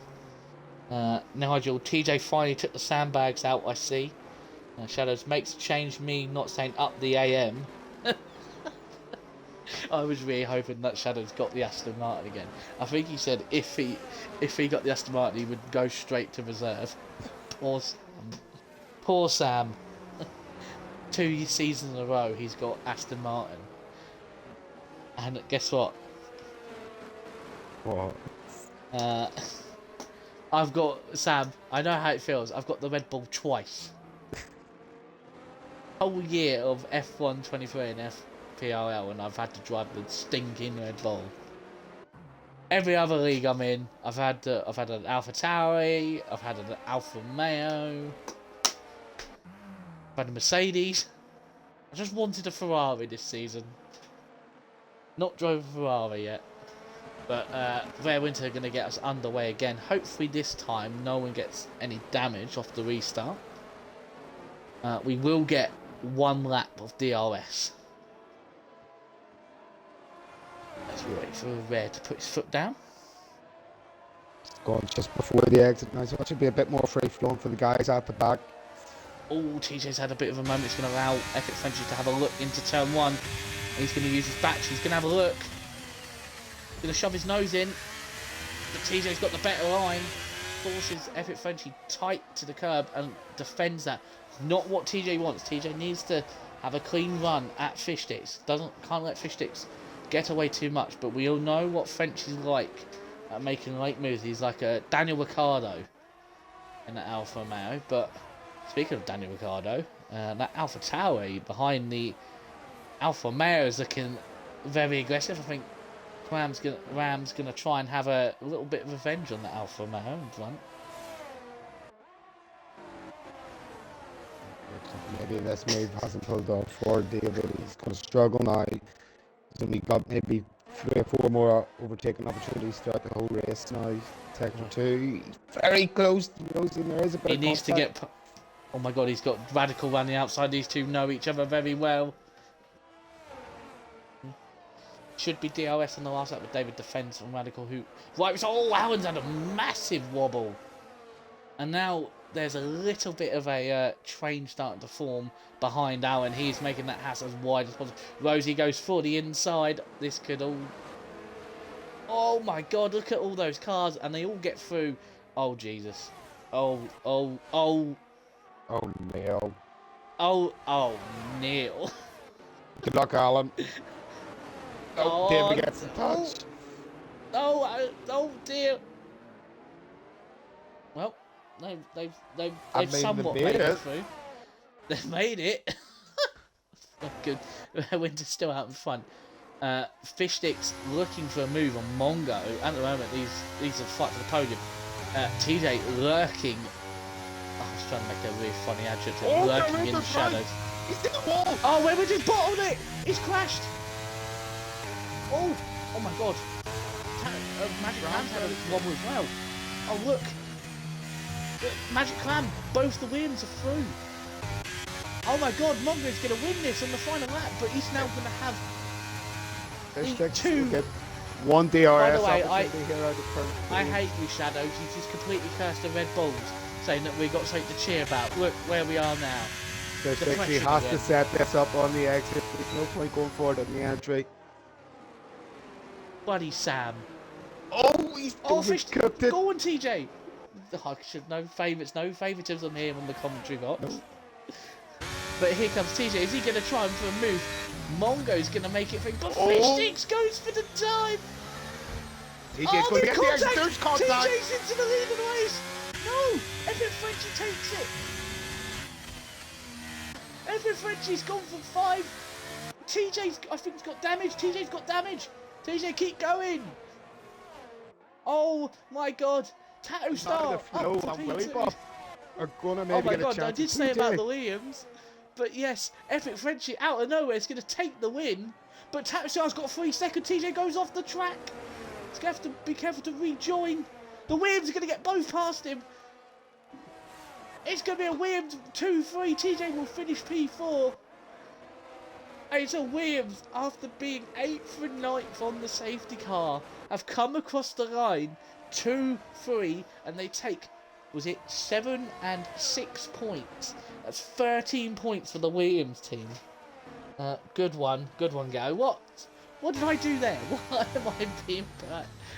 S1: Nigel, TJ finally took the sandbags out, I see. Shadows makes a change, me not saying up the AM. I was really hoping that Shadows got the Aston Martin again. I think he said if he got the Aston Martin, he would go straight to reserve. Poor Sam. 2 seasons in a row, he's got Aston Martin. And guess what?
S2: What?
S1: I've got, Sam, I know how it feels. I've got the Red Bull twice. Whole year of F1 23 and FPRL, and I've had to drive the stinking Red Bull. Every other league I'm in, I've had an AlphaTauri, I've had an Alfa Romeo, I've had a Mercedes. I just wanted a Ferrari this season. Not drove a Ferrari yet. But Rare Winter are going to get us underway again. Hopefully this time no one gets any damage off the restart. We will get 1 lap of DRS. Let's wait for Rare to put his foot down.
S2: It's gone just before the exit now, so it should be a bit more free flowing for the guys at the back.
S1: Oh, TJ's had a bit of a moment. It's going to allow Epic Frenchie to have a look into turn 1. He's going to use his batch. He's going to have a look. Going to shove his nose in. But TJ's got the better line. Forces Epic Frenchie tight to the curb and defends that. Not what TJ wants. TJ needs to have a clean run at fish sticks. Can't let fish sticks get away too much. But we all know what Frenchie's like at making late moves. He's like a Daniel Ricciardo in the Alfa Romeo. But speaking of Daniel Ricciardo, that Alpha Tauri behind the Alfa Romeo is looking very aggressive. I think Ram's gonna try and have a little bit of revenge on the Alfa Romeo in front.
S2: Maybe this move hasn't pulled off for David. He's going to struggle now. He's only got maybe 3 or 4 more overtaking opportunities throughout the whole race now. Sector 2, he's very close to closing. There is a bit
S1: He
S2: of
S1: needs to
S2: contact.
S1: get. Oh my God, he's got Radical around the outside. These two know each other very well. Should be DRS on the last lap, but David defends from Radical. Who right? So Allen's had a massive wobble, and now there's a little bit of a train starting to form behind Allen. He's making that house as wide as possible. Rosie goes for the inside. This could all. Oh my God! Look at all those cars, and they all get through. Oh Jesus! Oh!
S2: Oh, Neil.
S1: Oh! Neil!
S2: Good luck, Alan. Oh,
S1: Oh,
S2: David gets the touch.
S1: Oh dear. Well, they've somewhat made it through. They've made it. Good. Winter's still out in front. Fish Sticks looking for a move on Mongo. At the moment, these are fight for the podium. TJ lurking. Oh, I was trying to make a really funny adjective. Lurking in the shadows.
S2: He's in the wall.
S1: Oh, where was his bottled it? He's crashed. Oh my God. Magic Clam's had a wobble as well. Oh, look. Magic Clam, both the wins are through. Oh my God, Mongo's going to win this on the final lap, but he's now going to have two.
S2: Get 1 DRS
S1: By the way,
S2: opportunity here out of turn 3.
S1: I hate you, Shadows. You just completely cursed the Red Bulls, saying that we got something to cheer about. Look where we are now.
S2: So he has to set this up on the exit. There's no point going forward in the entry.
S1: Buddy Sam.
S2: Oh, he's
S1: Fish,
S2: cooked it.
S1: go on, TJ. I should no favoritism here on the commentary box.
S2: No.
S1: But here comes TJ. Is he going to try for a move? Mongo's going to make it for him. But Fish Sticks goes for the dive.
S2: TJ's going to get the exit. There's contact.
S1: TJ's into the lead of the race. No, Epic Frenchie takes it. Epic Frenchie's gone for 5. TJ's, I think, got damage. TJ's got damage. TJ, keep going. Oh my God. Tattoo Star up to P2.
S2: Are gonna maybe
S1: Oh my
S2: get a
S1: God,
S2: chance
S1: I did
S2: at
S1: say
S2: TJ.
S1: about the Liams. But yes, Epic Frenchie out of nowhere is going to take the win. But Tattoo Star's got 3 seconds. TJ goes off the track. He's going to have to be careful to rejoin. The Williams are going to get both past him. It's going to be a Williams 2-3. TJ will finish P4. And it's a Williams, after being 8th and 9th on the safety car, have come across the line 2-3, and they take, was it 7 and 6 points? That's 13 points for the Williams team. Good one, Gary. What did I do there? Why am I being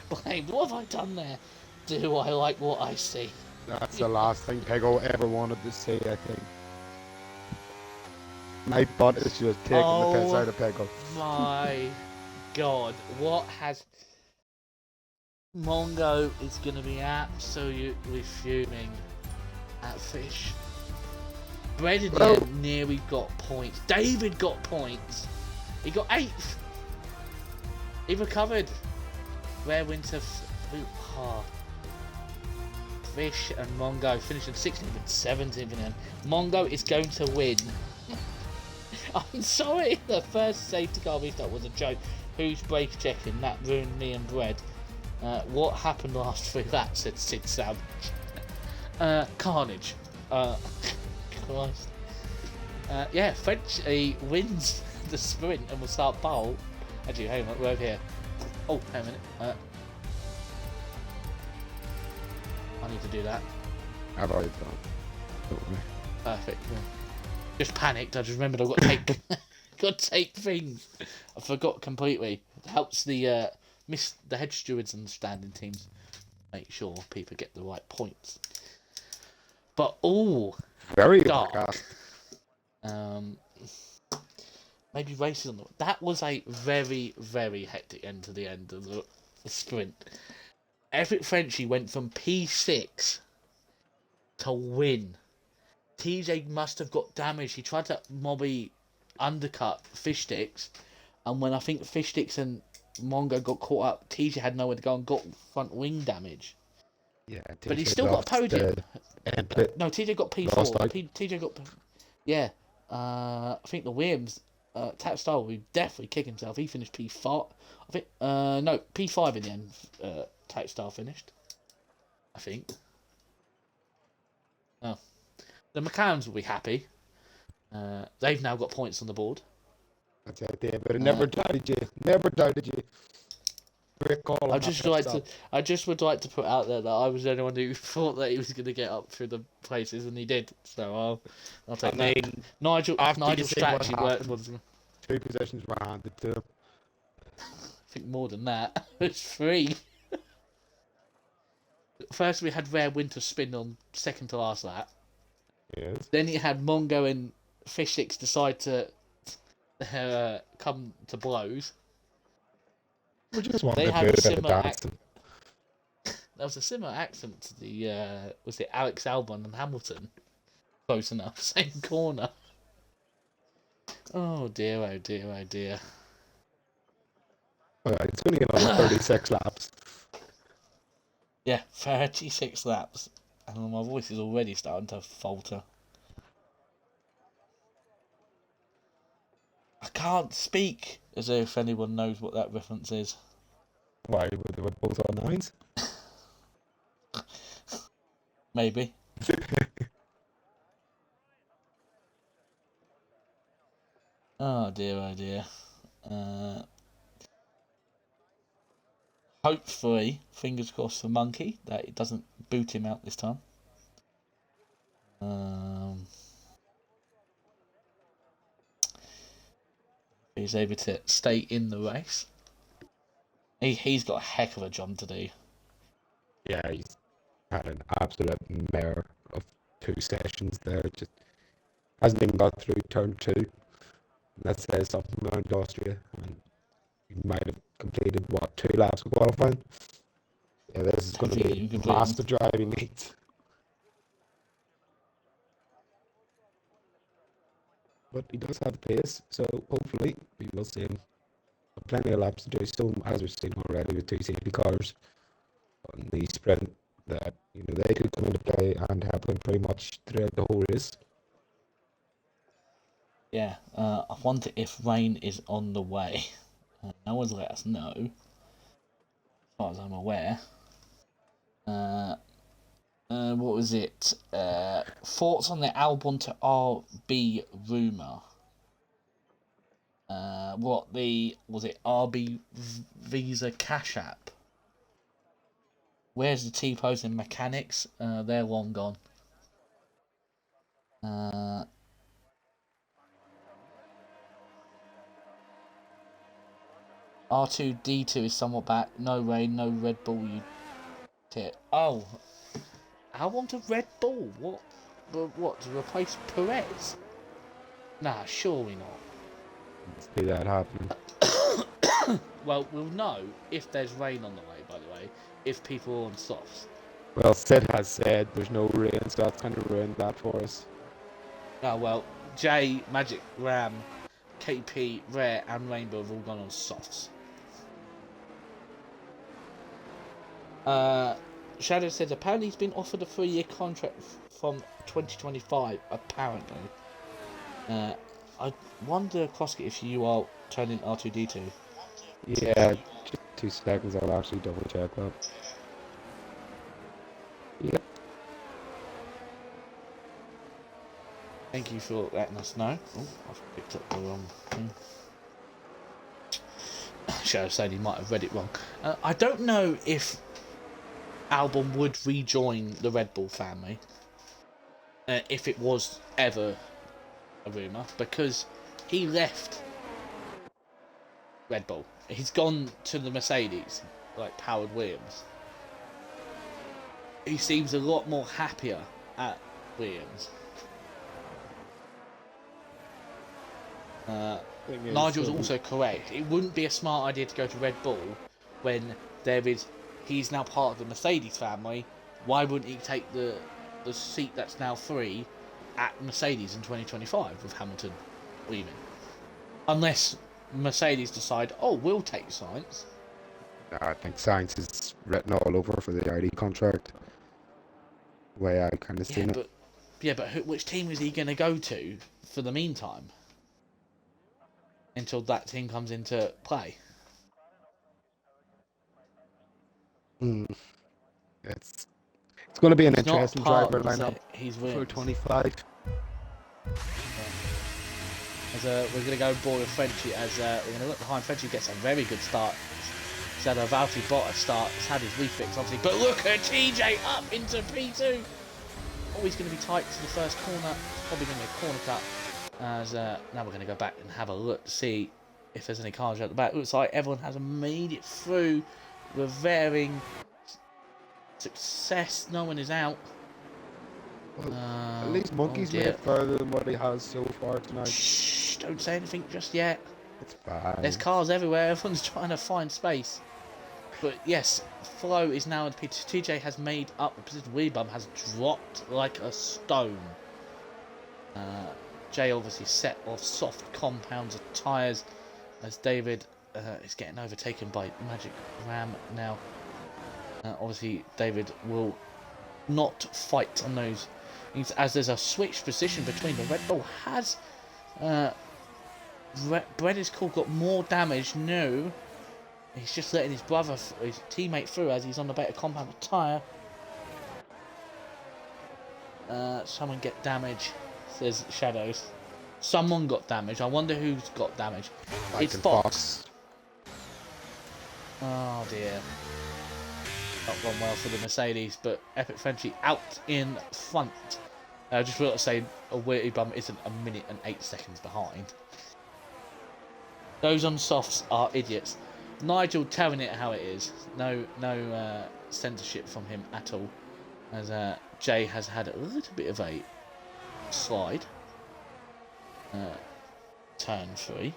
S1: blamed? What have I done there? Do I like what I see?
S2: That's the last thing Peggo ever wanted to see, I think. My butt is just taking the piss out of Peggo.
S1: My God, what has... Mongo is going to be absolutely fuming at Fish. Bread nearly got points. David got points. He got 8th. He recovered. Rare Winter... Fish and Mongo finishing 16th and 17th in the end. Mongo is going to win. I'm sorry, the first safety car restart was a joke. Who's brake checking? That ruined me and Bread. What happened last 3 laps? Said Sid Savage. Carnage. Christ. Yeah, French wins the sprint and will start pole. Actually, hang on, we're over here. Oh, hang on a minute. I need to do that.
S2: I've already done. Don't worry.
S1: Perfect. Yeah. Just panicked. I just remembered I've got to take got to take things. I forgot completely. It helps the the head stewards and the standing teams make sure people get the right points. But all
S2: Very
S1: dark.
S2: overcast.
S1: Maybe races on the. That was a very, very hectic end to the end of the sprint. Everett Frenchie went from P6 to win. TJ must have got damaged. He tried to mobby undercut Fish Sticks, and when I think Fish Sticks and Mongo got caught up, TJ had nowhere to go and got front wing damage.
S2: Yeah,
S1: But he
S2: TJ
S1: still got a
S2: lost
S1: podium. No, TJ got
S2: lost
S1: P4.
S2: out.
S1: TJ got. Yeah. I think the Williams. Tap Style will definitely kick himself. He finished P4. I think. No, P5 in the end. Tap Style finished. I think. Oh. The McLarens will be happy. They've now got points on the board.
S2: That's it, yeah, but I never doubted you. Never doubted you. Great call on
S1: I
S2: that
S1: just
S2: pit
S1: like
S2: stop.
S1: I just would like to put out there that I was the only one who thought that he was going to get up through the places, and he did. So I'll take that. Nigel
S2: After
S1: Stratton
S2: you
S1: worked
S2: see
S1: for
S2: what
S1: them.
S2: happened, 2 positions were handed to him.
S1: I think more than that. It's 3. First we had Rare Winter spin on second to last lap.
S2: Yes.
S1: Then you had Mongo and Fish Sticks decide to come to blows.
S2: We just wanted
S1: They
S2: to do
S1: had
S2: a
S1: a
S2: bit of
S1: similar
S2: dancing.
S1: there was a similar accent to the was it Alex Albon and Hamilton? Close enough, same corner. Oh dear, oh dear, oh dear.
S2: Well, it's only another 36 laps.
S1: Yeah, 36 laps. And my voice is already starting to falter. I can't speak as if anyone knows what that reference is.
S2: Why, they were both on 9s?
S1: Maybe. Oh dear, oh dear. Hopefully, fingers crossed for Monkey, that it doesn't boot him out this time. He's able to stay in the race. He's got a heck of a job to do.
S2: Yeah, he's had an absolute mare of 2 sessions there. Just hasn't even got through turn 2. That says something around Austria. And he might have completed, 2 laps of qualifying? Yeah, this is going to be a massive driving meet. But he does have the pace, so hopefully we will see him. Plenty of laps to do. Still, as we've seen already with 2 safety cars on the sprint, that they could come into play and help him pretty much throughout the whole race.
S1: Yeah, I wonder if rain is on the way. No one's let us know, as far as I'm aware. What was it? Thoughts on the Albon to RB rumour? Was it RB Visa Cash App? Where's the T-pose and mechanics? They're long gone. R2D2 is somewhat back. No rain, no Red Bull. You tit. Oh, I want a Red Bull. What? What to replace Perez? Nah, surely not.
S2: Let's see that happen.
S1: Well, we'll know if there's rain on the way. By the way, if people are on softs.
S2: Well, Sid has said there's no rain, so that's kind of ruined that for us.
S1: Oh well, J, Magic Ram, KP, Rare, and Rainbow have all gone on softs. Shadow says apparently he's been offered a 3-year contract from 2025. Apparently, I wonder, Krosky, if you are turning R2D2.
S2: Yeah, just 2 seconds. I'll actually double check that. Yep.
S1: Thank you for letting us know. Oh, I've picked up the wrong thing. Shadow said he might have read it wrong. I don't know if Albon would rejoin the Red Bull family. if it was ever a rumour, because he left Red Bull. He's gone to the Mercedes, like powered Williams. He seems a lot more happier at Williams. Nigel's also correct. It wouldn't be a smart idea to go to Red Bull when he's now part of the Mercedes family. Why wouldn't he take the seat that's now free at Mercedes in 2025 with Hamilton leaving? Unless Mercedes decide, oh, we'll take Sainz.
S2: I think Sainz is written all over for the ID contract. The way I kind of seen it.
S1: But which team is he going to go to for the meantime? Until that team comes into play.
S2: It's going to be an interesting driver lineup for 25.
S1: As we're going to go board with Frenchie, as we're going to look behind. Frenchie gets a very good start. He's had a Valtteri Bottas start. He's had his refix, obviously. But look at TJ up into P2. Oh, he's going to be tight to the first corner. It's probably going to be a corner cut. As now we're going to go back and have a look to see if there's any cars at the back. Looks like everyone has made it through with varying success. No one is out.
S2: Well, at least Monkey's made it further than what he has so far tonight.
S1: Shh, don't say anything just yet.
S2: It's fine.
S1: There's cars everywhere. Everyone's trying to find space. But yes, Flo is now in P2. TJ has made up the position. Weebum has dropped like a stone. Jay obviously set off soft compounds of tyres as David is getting overtaken by Magic Ram now. Obviously, David will not fight on those, as there's a switch position between the Red Bull. Has Brett is cool, got more damage? No. He's just letting his teammate through as he's on the better compound tyre. Someone get damage, says Shadows. Someone got damage. I wonder who's got damage. It's Fox. Oh dear. Not gone well for the Mercedes, but Epic Frenchie out in front. I just want to say a Weirdy Bum isn't a minute and 8 seconds behind. Those on softs are idiots. Nigel telling it how it is. No censorship from him at all. As Jay has had a little bit of a slide. Turn 3.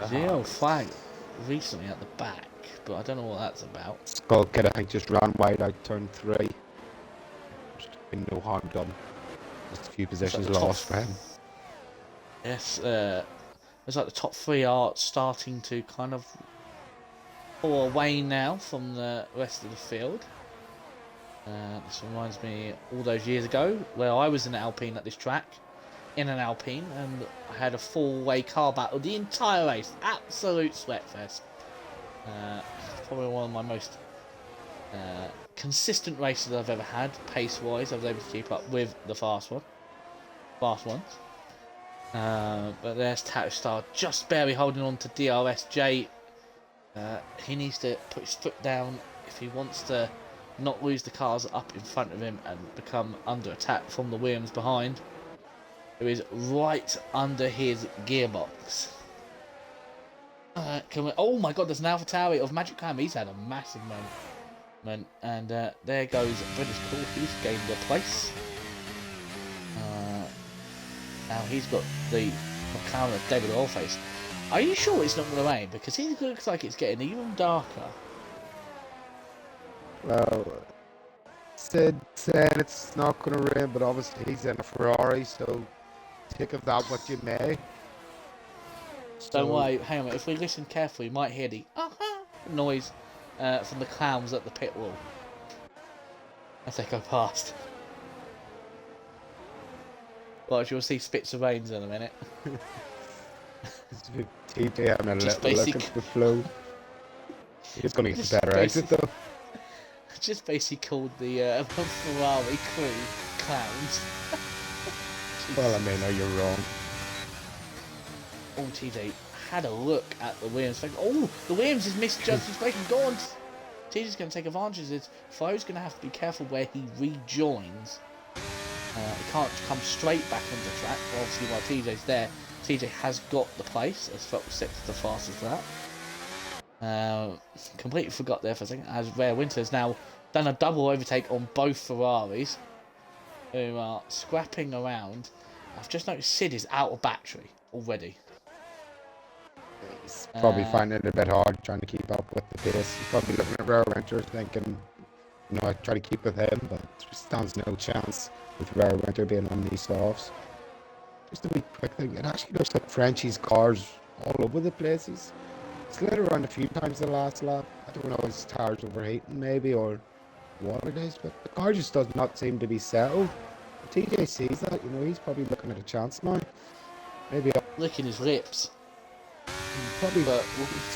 S1: Zero flag recently at the back, but I don't know what that's about.
S2: Skullkid, I think, just ran wide out turn 3. Just been no harm done. Just a few positions lost for him.
S1: Yes, it's like the top 3 are starting to kind of pull away now from the rest of the field. This reminds me all those years ago where I was in an Alpine at this track, in an Alpine, and I had a 4-way car battle the entire race. Absolute sweatfest. Probably one of my most consistent races I've ever had, pace-wise. I was able to keep up with the fast ones. But there's Tatstar just barely holding on to DRS. He needs to put his foot down if he wants to not lose the cars up in front of him and become under attack from the Williams behind, who is right under his gearbox. Oh my god, there's an AlphaTauri of Magic Cam. He's had a massive moment. And there goes British Cool, who's gained a place. Now he's got the McLaren of David Allface. Are you sure it's not going to rain? Because it looks like it's getting even darker.
S2: Well, Sid said it's not going to rain, but obviously he's in a Ferrari, so take of that what you may.
S1: Don't worry, hang on, if we listen carefully, we might hear the noise from the clowns at the pit wall as they go past. Well, you'll see spits of rains in a minute.
S2: TJ having a little look at the flow. He's going to get the better exit though.
S1: Just basically called the Ferrari crew clowns.
S2: Well, I mean, no, you're wrong.
S1: Oh, TJ had a look at the Williams. Oh, the Williams has misjudged his braking. Go on. TJ's going to take advantage of this. Ferrari's going to have to be careful where he rejoins. He can't come straight back onto the track. Obviously, while TJ's there, TJ has got the place, as Fox sets the fastest lap. Completely forgot there for a second, as Rare Winter's now done a double overtake on both Ferraris, who are scrapping around. I've just noticed Sid is out of battery already.
S2: He's probably finding it a bit hard trying to keep up with the pace. He's probably looking at Rare Winter thinking, I try to keep with him, but there stands no chance with Rare Winter being on these softs. Just a wee quick thing, it actually looks like Frenchie's car's all over the place. He's slid around a few times the last lap. I don't know, his tires overheating maybe, or what it is, but the car just does not seem to be settled. TJ sees that, he's probably looking at a chance now. Maybe
S1: licking his lips.
S2: probably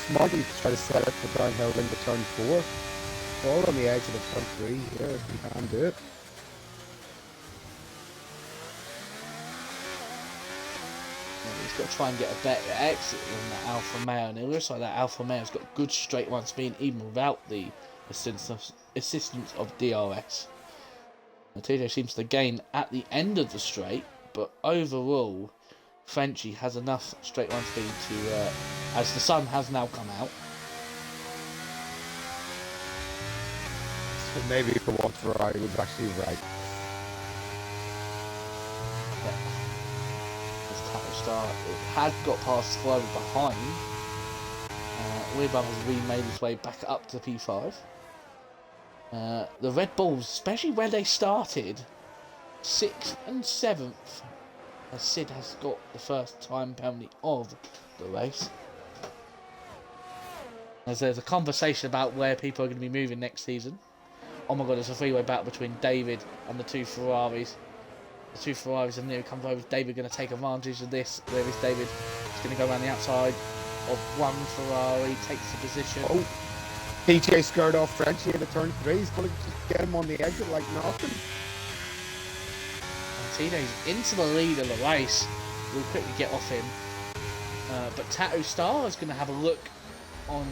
S2: smartly to try to set it for downhill into turn 4. Fall on the exit of turn 3 here if we can do it.
S1: He's got to try and get a better exit than that Alfa Romeo, and it looks like that Alfa Romeo's got good straight line speed even without the assistance of DRS. Now, TJ seems to gain at the end of the straight, but overall Frenchie has enough straight line speed to, as the sun has now come out.
S2: So maybe for once Ferrari was actually right.
S1: Star, it had got past Slow behind. Weirban has remade his way back up to P5. The Red Bulls, especially where they started, 6th and 7th, as Sid has got the first time penalty of the race. As there's a conversation about where people are going to be moving next season. Oh my god, there's a three-way battle between David and the two Ferraris. The two Ferraris have nearly come over. Is David going to take advantage of this? Where is David? He's going to go around the outside of one Ferrari, takes the position.
S2: Oh, TJ scared off Frenchie into turn 3. He's going to just get him on the exit like nothing.
S1: And TJ's into the lead of the race. We'll quickly get off him. But Tattoo Star is going to have a look on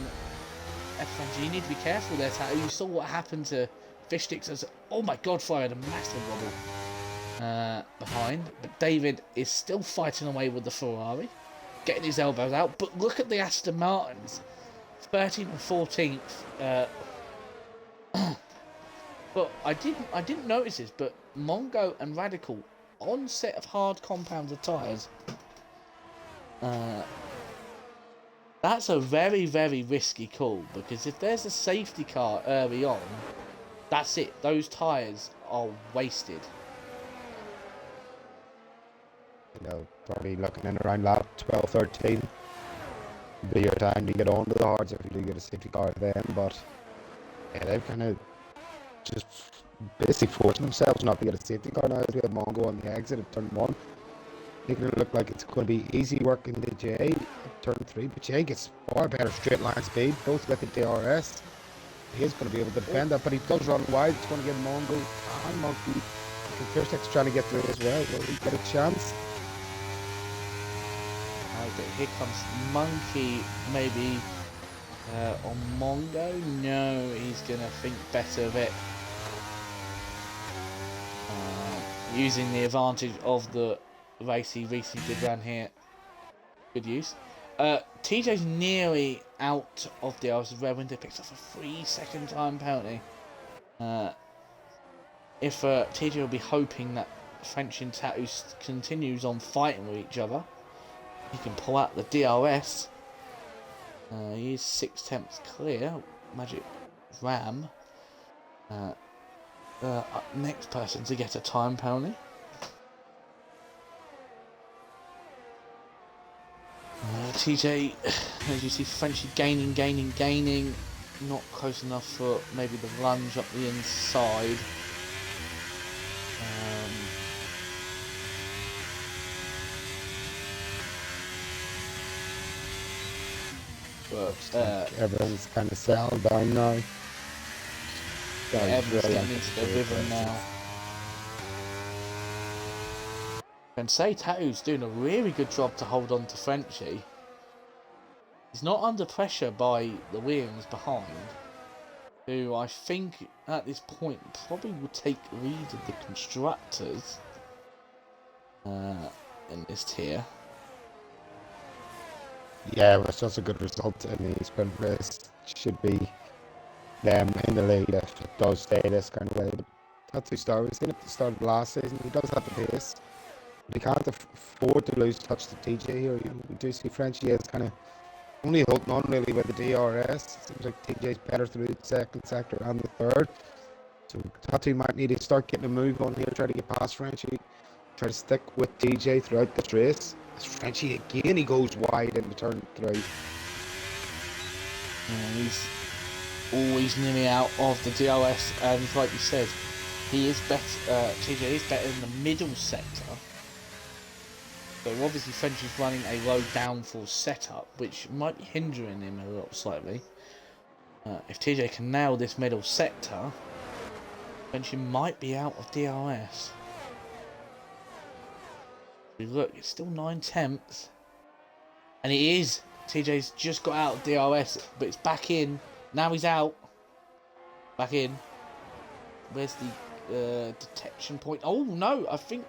S1: F1G. You need to be careful there, Tattoo. You saw what happened to Fish Sticks as, oh my god, Fire had a massive wobble. Behind, but David is still fighting away with the Ferrari, getting his elbows out. But look at the Aston Martins, 13th and 14th. But I didn't notice this, but Mongo and Radical on set of hard compounds of tyres. That's a very, very risky call, because if there's a safety car early on, that's it. Those tyres are wasted.
S2: Probably looking in around lap 12, 13. Be your time to get onto the hards if you do get a safety car then, but yeah, they've kind of just basically forcing themselves not to get a safety car now as we have Mongo on the exit at turn 1. Making it look like it's going to be easy work in the J at turn 3, but J gets far better straight line speed, both with the DRS. He's going to be able to defend that, but he does run wide. It's going to get Mongo and Monkey. Kirstick's trying to get through as well. Will he get a chance?
S1: Here comes Monkey, maybe on Mongo. No, he's going to think better of it. Using the advantage of the race he recently did run here. Good use. TJ's nearly out of the hours. Red Winter picks up a 3-second time penalty. If TJ will be hoping that French and Tattoo continues on fighting with each other, he can pull out the DRS. He is 6/10 clear. Magic Ram. Next person to get a time penalty. TJ, as you see, Frenchie gaining. Not close enough for maybe the lunge up the inside. But
S2: everyone's kind of settled down now.
S1: Yeah, everyone's getting into the rhythm now. And say Tattoo's doing a really good job to hold on to Frenchie. He's not under pressure by the Williams behind. who I think at this point probably will take lead of the constructors in this tier.
S2: Yeah, it was just a good result in the sprint race. Should be them in the lead if it does stay this kind of way. But that's his start. We've seen it at the start of last season. He does have the pace, but he can't afford to lose touch to TJ here. We do see Frenchie is kind of only holding on really with the DRS. It seems like TJ's better through the second sector and the third. So Tatu might need to start getting a move on here, try to get past Frenchie, try to stick with TJ throughout this race. As Frenchie again, he goes wide into turn 3.
S1: Yeah, he's always nearly out of the DRS, and like you said, he is better. TJ is better in the middle sector. But obviously Frenchie's running a low downforce setup, which might be hindering him a little slightly. If TJ can nail this middle sector, Frenchie might be out of DRS. Look, it's still 9/10, and it is. TJ's just got out of DRS, but it's back in. Now he's out. Back in. Where's the detection point? Oh no, I think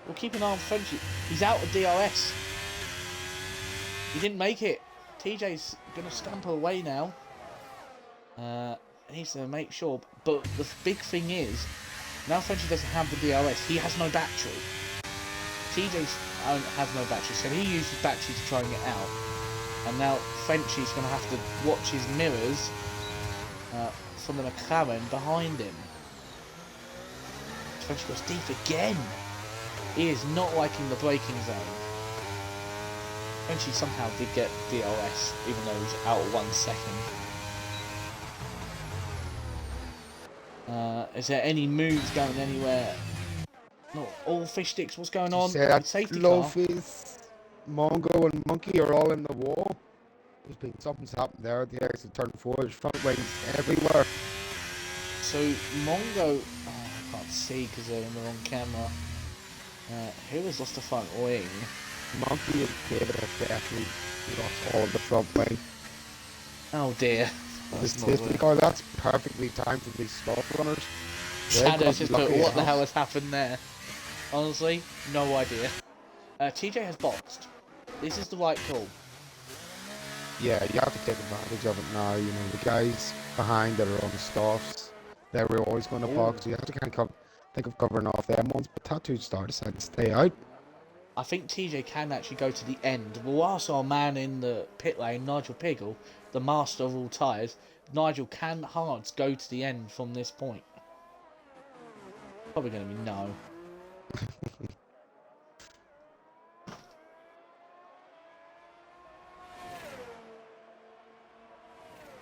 S1: we'll keep an eye on Frenchie. He's out of DRS. He didn't make it. TJ's gonna scamper away now. He needs to make sure. But the big thing is, now Frenchie doesn't have the DRS. He has no battery. TJ has no battery, so he uses battery to try and get out. And now Frenchie's going to have to watch his mirrors from the McLaren behind him. Frenchie goes deep again. He is not liking the braking zone. Frenchie somehow did get DRS, even though he's out 1 second. Is there any moves going anywhere? No, all fish sticks. What's going on? Safety car.
S2: Loafy's, Mongo and Monkey are all in the wall. There's been something's happened there at the exit turn 4. There's front wings everywhere.
S1: So Mongo, I can't see because they're in the wrong camera. Who has lost the front wing?
S2: Monkey and David have definitely lost all of the front wing.
S1: Oh dear.
S2: The safety car, that's perfectly timed for these stop runners.
S1: Shadows just put, what the hell has happened there? Honestly, no idea. TJ has boxed. This is the right call.
S2: Yeah, you have to take advantage of it now. You know, the guys behind that are on the stops, they were always going to box. So you have to kind of think of covering off them ones. But Tattoo Star decided to stay out.
S1: I think TJ can actually go to the end. We'll ask our man in the pit lane, Nigel Piggle, the master of all tyres. Nigel, can Hards go to the end from this point? Probably going to be no.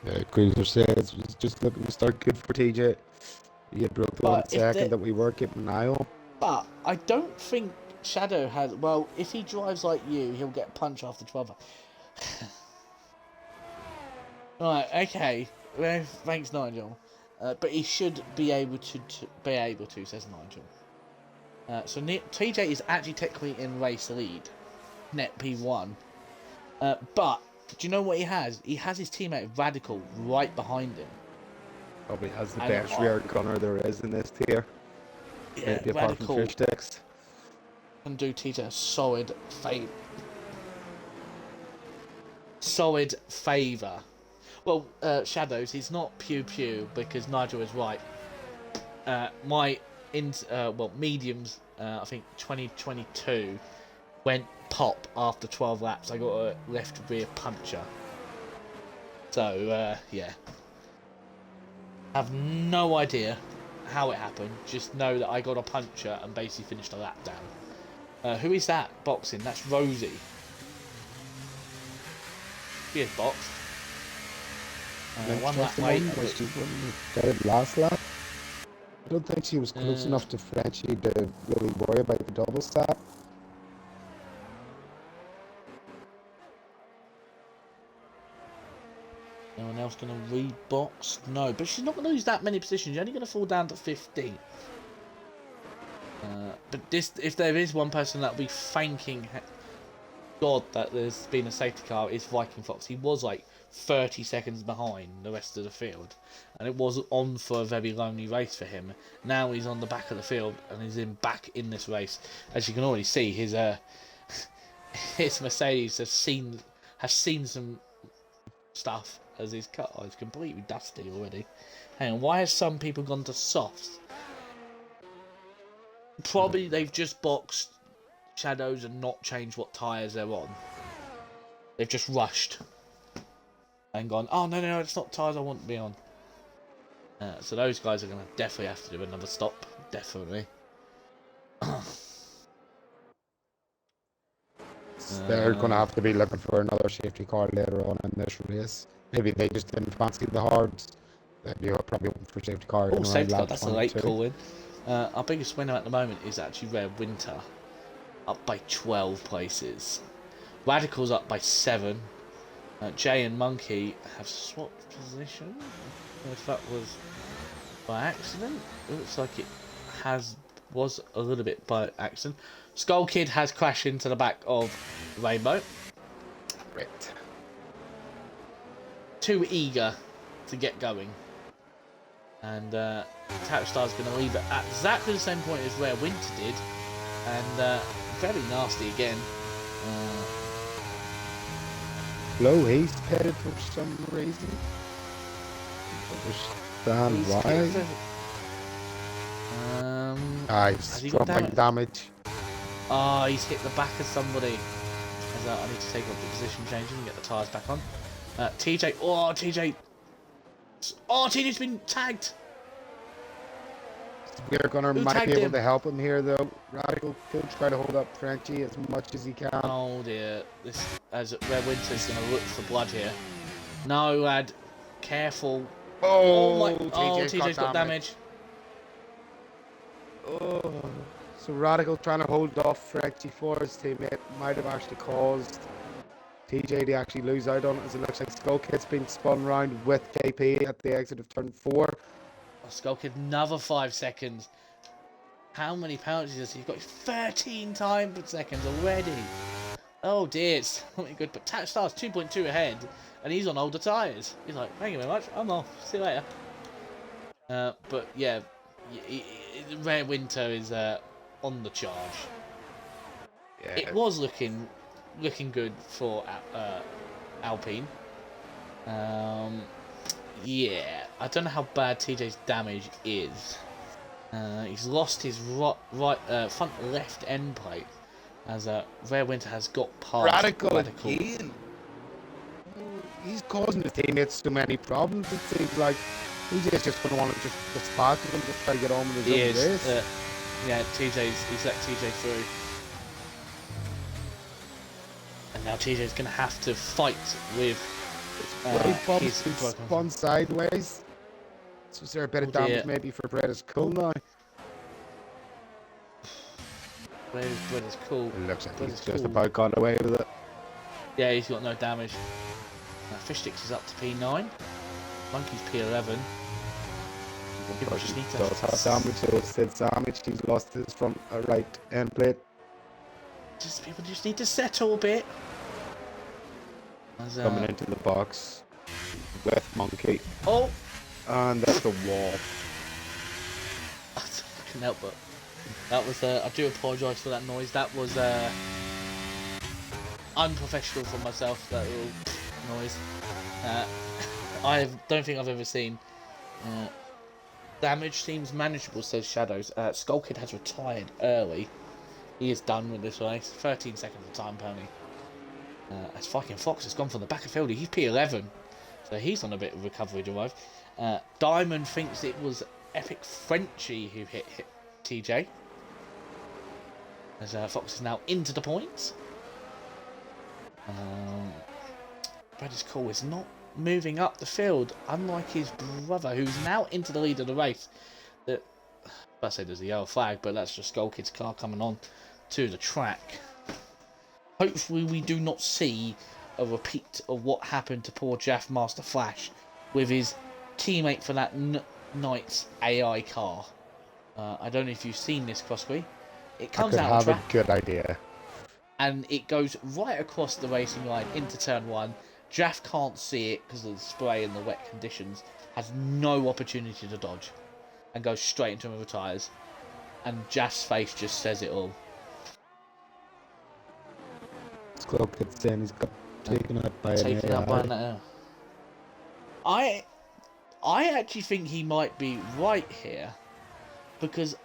S2: Yeah, Cruiser says was just looking to start good for TJ. He had broke the 1 second that we were keeping an eye on.
S1: But I don't think Shadow has. Well, if he drives like you, he'll get a punch after 12. Right, okay. Well, thanks, Nigel. But he should be able to says Nigel. So TJ is actually technically in race lead, net P1. But do you know what he has? He has his teammate Radical right behind him.
S2: Probably has the best rear gunner there is in this tier.
S1: Yeah,
S2: maybe apart from fish sticks.
S1: Can do TJ a solid favour. Well, Shadows, he's not pew because Nigel is right. Mediums, I think 2022 went pop after 12 laps. I got a left rear puncher. So, yeah. I have no idea how it happened. Just know that I got a puncher and basically finished a lap down. Who is that boxing? That's Rosie. She is boxed. One lap late.
S2: Last lap. I don't think she was close enough to Frenchie to really worry about the double stop.
S1: No one else going to rebox? No, but she's not going to lose that many positions. You're only going to fall down to 15. But if there is one person that will be thanking God that there's been a safety car, is Viking Fox. He was like 30 seconds behind the rest of the field, and it was on for a very lonely race for him. Now he's on the back of the field and he's back in this race. As you can already see, his his Mercedes has seen some stuff, as his car is completely dusty already. Hang on, why have some people gone to softs? Probably they've just boxed Shadows and not changed what tyres they're on. They've just rushed and gone, oh no, it's not tyres I want to be on. So those guys are going to definitely have to do another stop, definitely.
S2: They're going to have to be looking for another safety car later on in this race. Maybe they just didn't fancy the hards. They'd be probably hoping for safety car.
S1: Oh, safety car,
S2: lap
S1: that's
S2: 22.
S1: a late call in. Our biggest winner at the moment is actually Rare Winter, up by 12 places. Radical's up by 7. Jay and Monkey have swapped position. If that was by accident, it looks like it was a little bit by accident. Skull Kid has crashed into the back of Rainbow.
S2: Right.
S1: Too eager to get going. And Tapstar's going to leave it at exactly the same point as where Winter did. And very nasty again.
S2: Low, he's headed for some reason. Understand why. He's dropping damage.
S1: Oh, he's hit the back of somebody. I need to take off the position changes and get the tyres back on. TJ. Oh, TJ. Oh, TJ's been tagged.
S2: We're gonna might be able to help him here, though. Radical could try to hold up Frenchie as much as he can.
S1: Oh dear, this as Red Winter's gonna look for blood here. No, lad, careful. Oh, TJ's got damage.
S2: Oh, so Radical trying to hold off Frenchie for his teammate might have actually caused TJ to actually lose out on it, as it looks like Skull Kid's been spun round with KP at the exit of turn 4.
S1: Skull Kid, another 5 seconds. How many penalties has he got? 13 time per seconds already. Oh dear, it's not really good. But Tapstar's 2.2 ahead, and he's on older tyres. He's like, thank you very much, I'm off. See you later. But yeah, Rare Winter is on the charge. Yeah. It was looking good for Alpine. Yeah, I don't know how bad TJ's damage is. He's lost his front left end plate, as Rare Winter has got past
S2: Radical again. He's causing his teammates so many problems. It seems like TJ's just going to want to just pass him and just try to get on with his own race.
S1: Yeah, he's let TJ through. And now TJ's going to have to fight with
S2: his spun sideways. So is there a bit of damage maybe for Bretta's Cool now?
S1: Where's Bretta's Cool?
S2: It looks like he's just about got away with it.
S1: Yeah, he's got no damage. Fishsticks is up to P9. Monkey's P11. People just need to...
S2: does have damage, so it's still damage. He's lost his front right end plate.
S1: People just need to settle a bit.
S2: Coming into the box with Monkey.
S1: Oh!
S2: And that's the wall.
S1: I couldn't help but. That was, I do apologise for that noise. That was unprofessional from myself, that little noise. I don't think I've ever seen. Damage seems manageable, says Shadows. Skull Kid has retired early. He is done with this race. 13 seconds of time penalty. As fucking Fox has gone from the back of field. He's P11. So he's on a bit of recovery drive. Diamond thinks it was Epic Frenchie who hit TJ. As Fox is now into the points. Brad Cole is not moving up the field, unlike his brother, who's now into the lead of the race. I say there's a yellow flag, but that's just Skull Kid's car coming on to the track. Hopefully we do not see a repeat of what happened to poor Jaff Master Flash with his teammate for that night's AI car. I don't know if you've seen this, Crosby. It comes out the track.
S2: I could have a good idea.
S1: And it goes right across the racing line into turn 1 Jaff can't see it because of the spray and the wet conditions. Has no opportunity to dodge, and goes straight into one of the tyres. And Jaff's face just says it all.
S2: Cloak gets in, he's got taken out by
S1: Taken
S2: an
S1: out by
S2: AI.
S1: an AI. I actually think he might be right here, because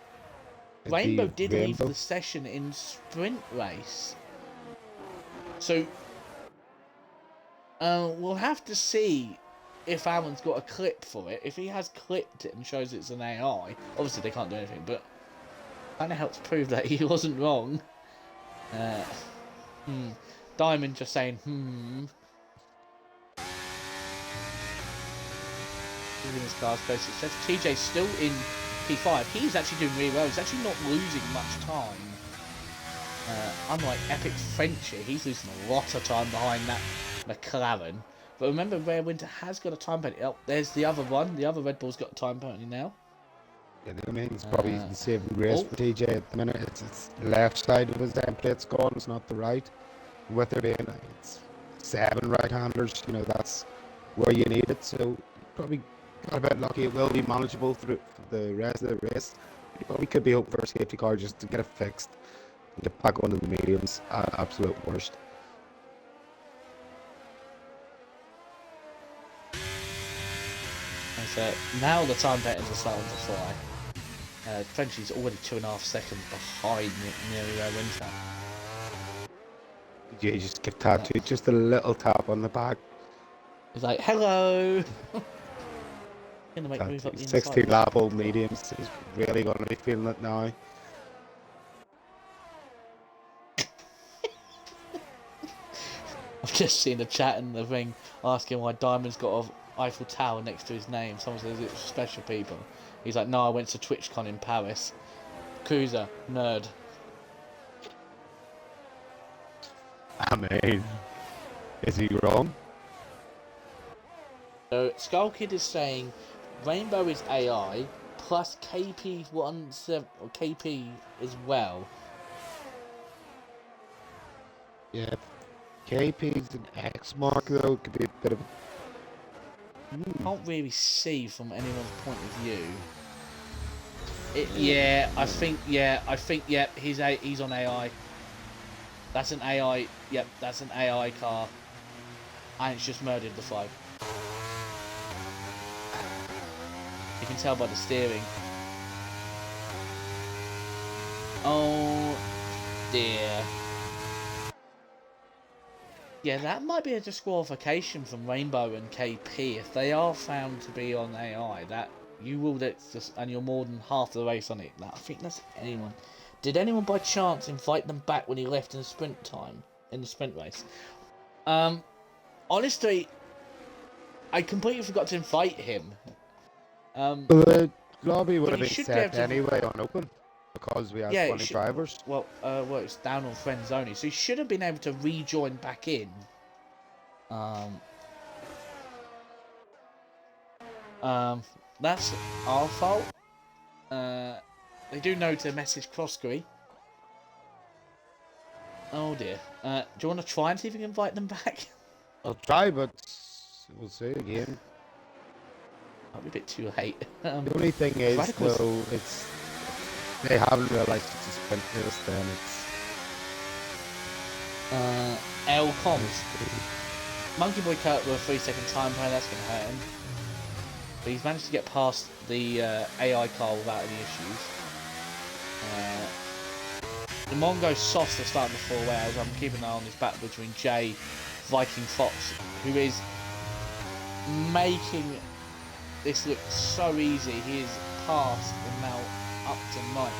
S1: Rainbow did leave the session in sprint race. So we'll have to see if Alan's got a clip for it. If he has clipped it and shows it's an AI, obviously they can't do anything, but kind of helps prove that he wasn't wrong. Diamond just saying, His car's close success. TJ's still in P5. He's actually doing really well. He's actually not losing much time. Unlike Epic Frenchie, he's losing a lot of time behind that McLaren. But remember, Rare Winter has got a time penalty. Oh, there's the other one. The other Red Bull's got a time penalty now.
S2: Yeah, I mean, it's probably the saving grace for TJ at the minute. It's the left side of his plate's gone, it's not the right. With there being it's 7 right-handers, you know, that's where you need it. So probably got a bit lucky. It will be manageable through the rest of the race. You probably could be hoping for a safety car just to get it fixed and get back onto the mediums at absolute worst.
S1: So now the time betters are starting to fly. Frenchie's already 2.5 seconds behind Rare Winter.
S2: Yeah, you just give Tattoo just a little tap on the back.
S1: He's like, hello! Gonna make move up the
S2: 16 lap old mediums. He's really going to be feeling it now.
S1: I've just seen a chat in the ring asking why Diamond's got an Eiffel Tower next to his name. Someone says it's for special people. He's like, no, I went to TwitchCon in Paris. Cruiser, nerd.
S2: I mean, is he wrong?
S1: So Skull Kid is saying Rainbow is AI plus KP17 or KP as well.
S2: Yeah, KP's an X mark though. Could be a bit of.
S1: Can't really see from anyone's point of view. I think he's on AI. That's an AI. Yep, that's an AI car, and it's just murdered the 5. You can tell by the steering. Oh dear. Yeah, that might be a disqualification from Rainbow and KP if they are found to be on AI. That you will and you're more than half the race on it. I think that's anyone. Did anyone by chance invite them back when he left in the sprint time in the sprint race? Honestly, I completely forgot to invite him.
S2: The lobby would have been
S1: should
S2: set
S1: be able to...
S2: anyway on open because we had 20 drivers.
S1: Well, it's down on friends only, so he should have been able to rejoin back in. That's our fault. They do know to message Crossbury. Oh dear. Do you want to try and see if you can invite them back?
S2: I'll try, but we'll see again.
S1: Might be a bit too late.
S2: The only thing is, though, it's they haven't realised it's a sprint race. Then it's
S1: L comms. Monkey Boy Kurt with a 3-second time plan. That's going to hurt him. But he's managed to get past the AI car without any issues. The Mongo Sauce are starting to fall away as I'm keeping an eye on this battle between Jay, Viking Fox, who is making this look so easy. He is past and now up to 9th.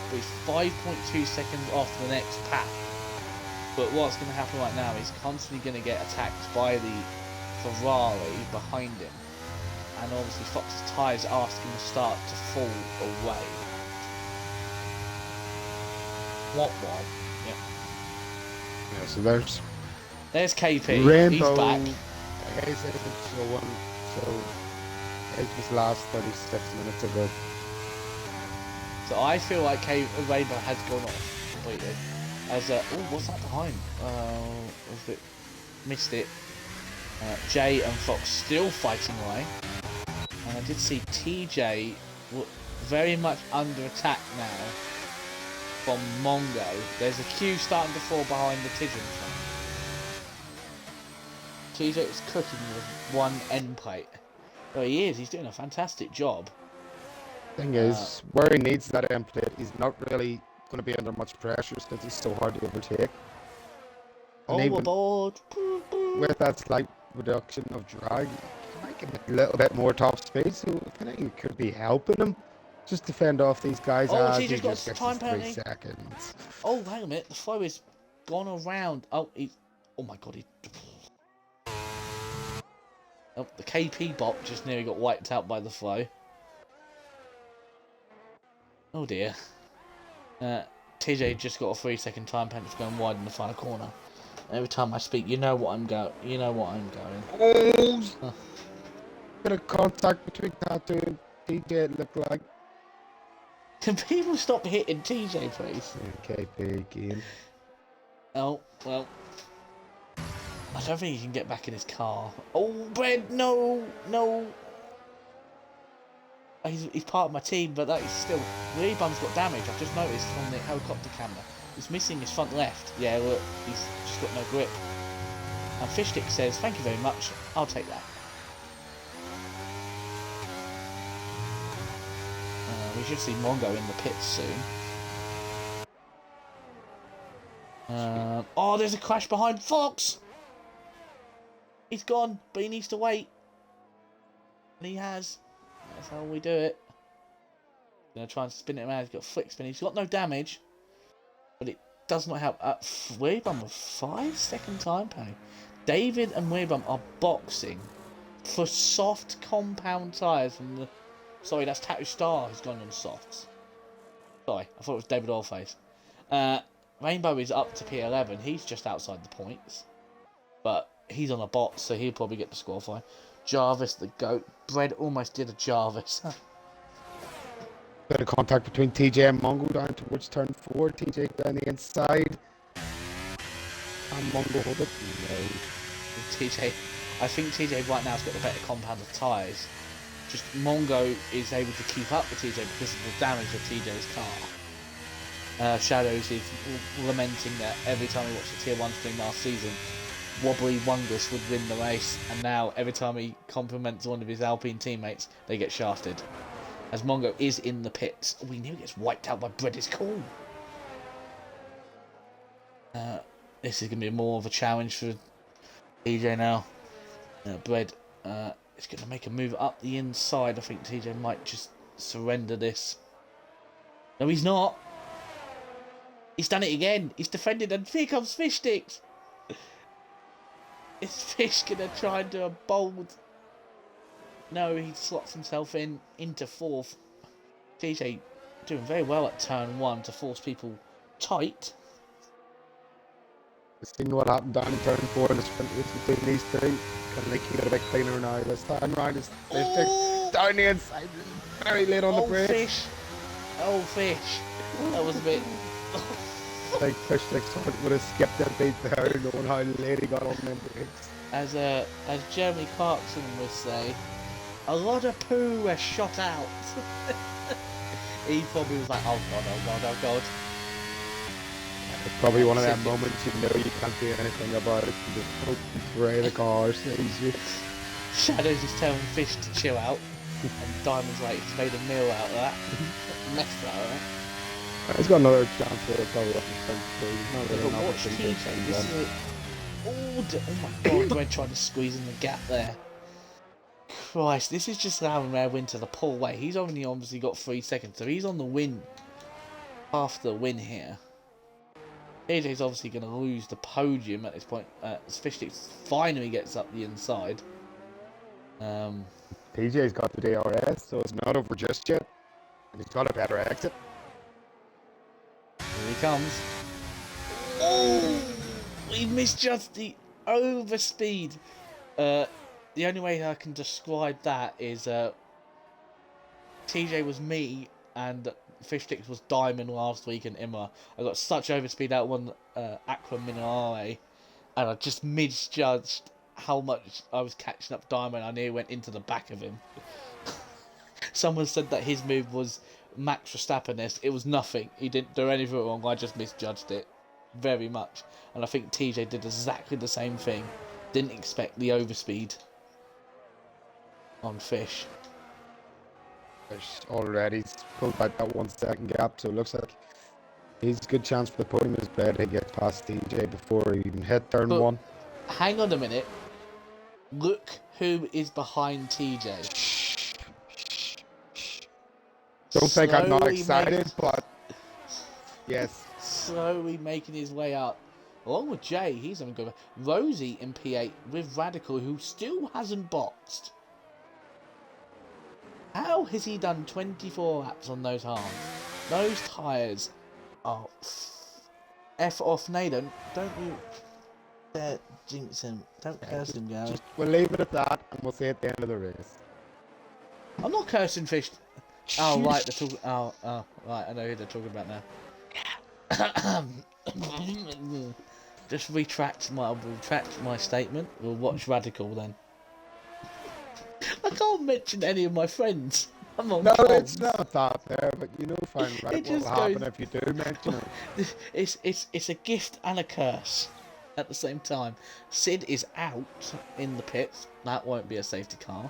S1: But he's 5.2 seconds off the next pack. But what's going to happen right now is constantly going to get attacked by the Ferrari behind him. And obviously Fox's tyres are asking the start to fall away. What? Yeah.
S2: Yeah, so there's
S1: KP.
S2: Rainbow.
S1: He's back.
S2: So it was last 36 minutes ago.
S1: So I feel like Rainbow has gone off completely. As what's that behind? Was it? Missed it. Jay and Fox still fighting away. And I did see TJ very much under attack now from Mongo. There's a queue starting to fall behind the Tijan fan. TJ is cooking with one end plate. Well, he is. He's doing a fantastic job.
S2: Thing is, where he needs that end plate, he's not really going to be under much pressure because he's so hard to overtake. And
S1: Overboard.
S2: With that slight reduction of drag, he might get a little bit more top speed, so I think it could be helping him just to fend off these guys.
S1: Oh,
S2: as
S1: TJ's
S2: he
S1: got
S2: just
S1: a
S2: gets
S1: time
S2: his 3
S1: penalty.
S2: seconds.
S1: Oh, hang a minute. The flow is gone around. Oh, oh my god. Oh, the KP bot just nearly got wiped out by the flow. Oh dear. TJ just got a 3-second time penalty for going wide in the final corner. Every time I speak, you know what I'm going. You know what I'm going.
S2: Oh! Bit of contact between Tattoo and TJ, it looked like.
S1: Can people stop hitting TJ, please?
S2: KP again.
S1: Oh, well. I don't think he can get back in his car. Oh, Brent, no, no. He's part of my team, but that is still... Rebum's got damage, I've just noticed from the helicopter camera. He's missing his front left. Yeah, look, he's just got no grip. And Fishstick says, thank you very much, I'll take that. We should see Mongo in the pits soon. Oh, there's a crash behind Fox! He's gone, but he needs to wait. And he has. That's how we do it. Gonna try and spin it around. He's got flick spin. He's got no damage, but it does not help. Weirbum with 5-second time penalty. David and Weirbum are boxing for soft compound tyres from the... Sorry, that's Tattoo Star who's gone on softs. Sorry, I thought it was David Allface. Rainbow is up to P11. He's just outside the points. But he's on a bot, so he'll probably get the disqualified. Jarvis, the GOAT. Bread almost did a Jarvis.
S2: Bit of contact between TJ and Mongo down towards turn 4. TJ down the inside. And Mongo hold it. No.
S1: TJ, I think TJ right now has got the better compound of tyres. Just Mongo is able to keep up with TJ because of the damage of TJ's car. Shadows is lamenting that every time he watched the Tier 1 stream last season, Wobbly Wungus would win the race, and now every time he compliments one of his Alpine teammates, they get shafted. As Mongo is in the pits. Oh, he nearly gets wiped out by Bread. Is cool. This is going to be more of a challenge for TJ now. Bread is going to make a move up the inside. I think TJ might just surrender this. No, he's not. He's done it again. He's defended, and here comes Fish Sticks. Is Fish going to try and do a bold... No, he slots himself into 4th. TJ doing very well at turn 1 to force people tight.
S2: Seeing what happened down in turn 4 in the sprint race between these two. Kind of like he got a bit cleaner now. This time round is down the inside. Very late on the brakes.
S1: Fish. Oh, Fish. That was a bit...
S2: I think Fish Sticks would have skipped that beat there, knowing how late he got on them brakes.
S1: As Jeremy Clarkson would say, a lot of poo was shot out. He probably was like, oh god, oh god, oh god.
S2: It's probably one of them moments you know you can't do anything about it. You just hope and pray the car saves you.
S1: Shadows is telling Fish to chill out, and Diamond's like, he's made a meal out of that. Messed that out.
S2: He's got another chance to probably up in turn 3. He's not really
S1: But
S2: an
S1: watch
S2: opportunity
S1: TJ.
S2: to
S1: This is oh my god, Brent tried to squeeze in the gap there. Christ, this is just allowing Rare Winter the pull away. He's only obviously got 3 seconds, so he's on the win. After the win here. AJ's obviously going to lose the podium at this point. Fishsticks finally gets up the inside.
S2: TJ's got the DRS, so it's not over just yet. And he's got a better exit.
S1: Here he comes. Oh! We misjudged the overspeed. The only way I can describe that is TJ was me and Fishsticks was Diamond last week in Imra. I got such overspeed out one Aqua Minerale, and I just misjudged how much I was catching up Diamond. I nearly went into the back of him. Someone said that his move was Max Verstappen-esque. It was nothing. He didn't do anything wrong. I just misjudged it very much. And I think TJ did exactly the same thing. Didn't expect the overspeed on Fish.
S2: Fish already pulled back that 1 second gap, so it looks like he's a good chance for the podium as bad he gets past TJ before he even hit turn
S1: But
S2: 1.
S1: hang on a minute. Look who is behind TJ.
S2: Don't think I'm not
S1: Slowly
S2: excited, but yes.
S1: Slowly making his way up. Along with Jay, he's having good. Rosie in P8 with Radical, who still hasn't boxed. How has he done 24 laps on those hards? Those tyres are F off Nathan. Don't you dare jinx him. Don't curse him, Gary.
S2: We'll leave it at that, and we'll see at the end of the race.
S1: I'm not cursing Fish. Oh, right, they're talking. Oh, right, I know who they're talking about now. Just retract my statement. We'll watch Radical then. I can't mention any of my friends. I'm on
S2: No,
S1: comms.
S2: it's not that there, but you know fine right what will happen if you do mention it.
S1: It's a gift and a curse at the same time. Sid is out in the pits. That won't be a safety car.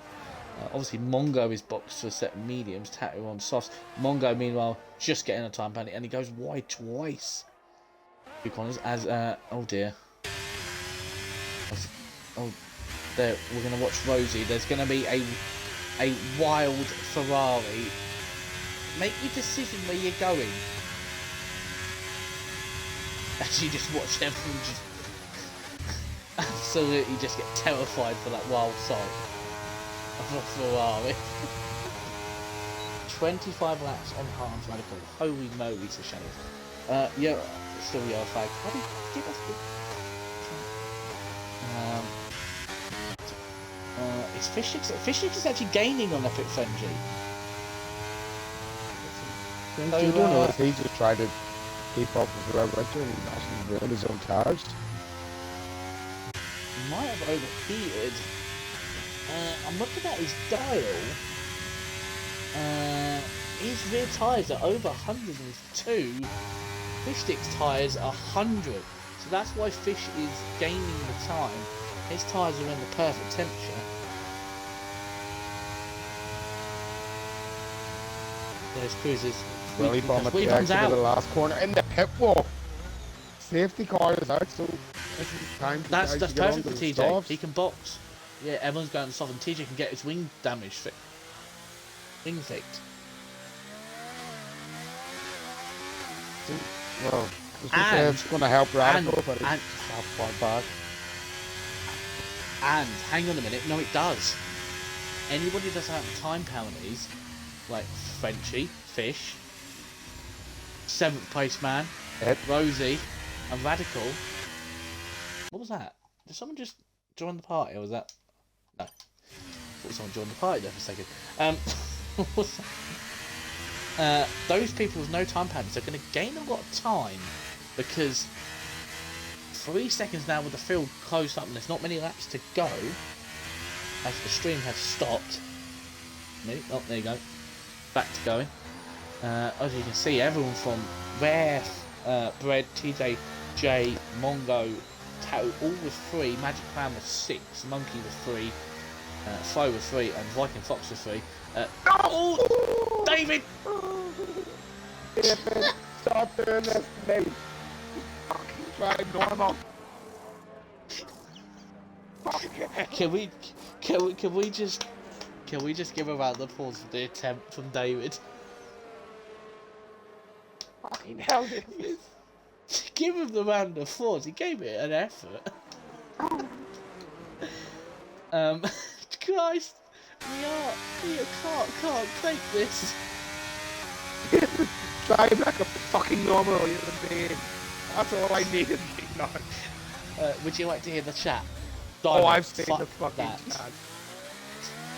S1: Obviously, Mongo is boxed for a set of mediums. Tattoo on softs. Mongo, meanwhile, just getting a time penalty, and he goes wide twice. 2 corners as oh dear. Oh, there. We're gonna watch Rosie. There's gonna be a wild Ferrari. Make your decision where you're going. As you just watch everyone just absolutely just get terrified for that wild sight of a Ferrari. 25 laps on Harms Radical. Holy moly, to shadows. Yeah, still yellow flag. How do you give us the... is Fish is actually gaining on Epic Frenzy.
S2: So, you don't know if he just tried to keep up with the Winter and he actually ruined his own tires.
S1: He might have overheated. I'm looking at his dial. His rear tyres are over 102. Fish Stick's tyres are 100. So that's why Fish is gaining the time. His tyres are in the perfect temperature. There's Cruises.
S2: Really bomb at the exit of the last corner in the pit wall. Safety car is out, so this is time for
S1: that's
S2: guys to
S1: perfect
S2: get
S1: for
S2: on the
S1: TJ.
S2: softs.
S1: He can box. Yeah, everyone's going to soft, and TJ can get his wing damage fixed. Wing fixed.
S2: Well, it's going to help Radical, but it's far back.
S1: And hang on a minute, no, it does. Anybody that's having time penalties, like Frenchie, Fish, 7th place man, Rosie, and Radical. What was that? Did someone just join the party, or was that? No. I thought someone joined the party there for a second. What was that? Those people with no time penalties are going to gain a lot of time because 3 seconds now with the field closed up and there's not many laps to go as the stream has stopped. Oh, there you go. Back to going. As you can see, everyone from Rare, Bread, TJ, J, Mongo, Tattoo, all with 3, Magic Clown with 6, Monkey with 3, Flo with 3, and Viking Fox with 3. Oh! David!
S2: David, stop doing this to me. Fucking try normal.
S1: Can we just give a round of applause for the attempt from David?
S2: Fucking hell, this is.
S1: Give him the round of applause. He gave it an effort. Christ, we can't take this.
S2: Drive like a fucking normal human being. That's all I needed.
S1: Would you like to hear the chat?
S2: Oh, I've seen
S1: fuck
S2: the fucking
S1: that.
S2: chat.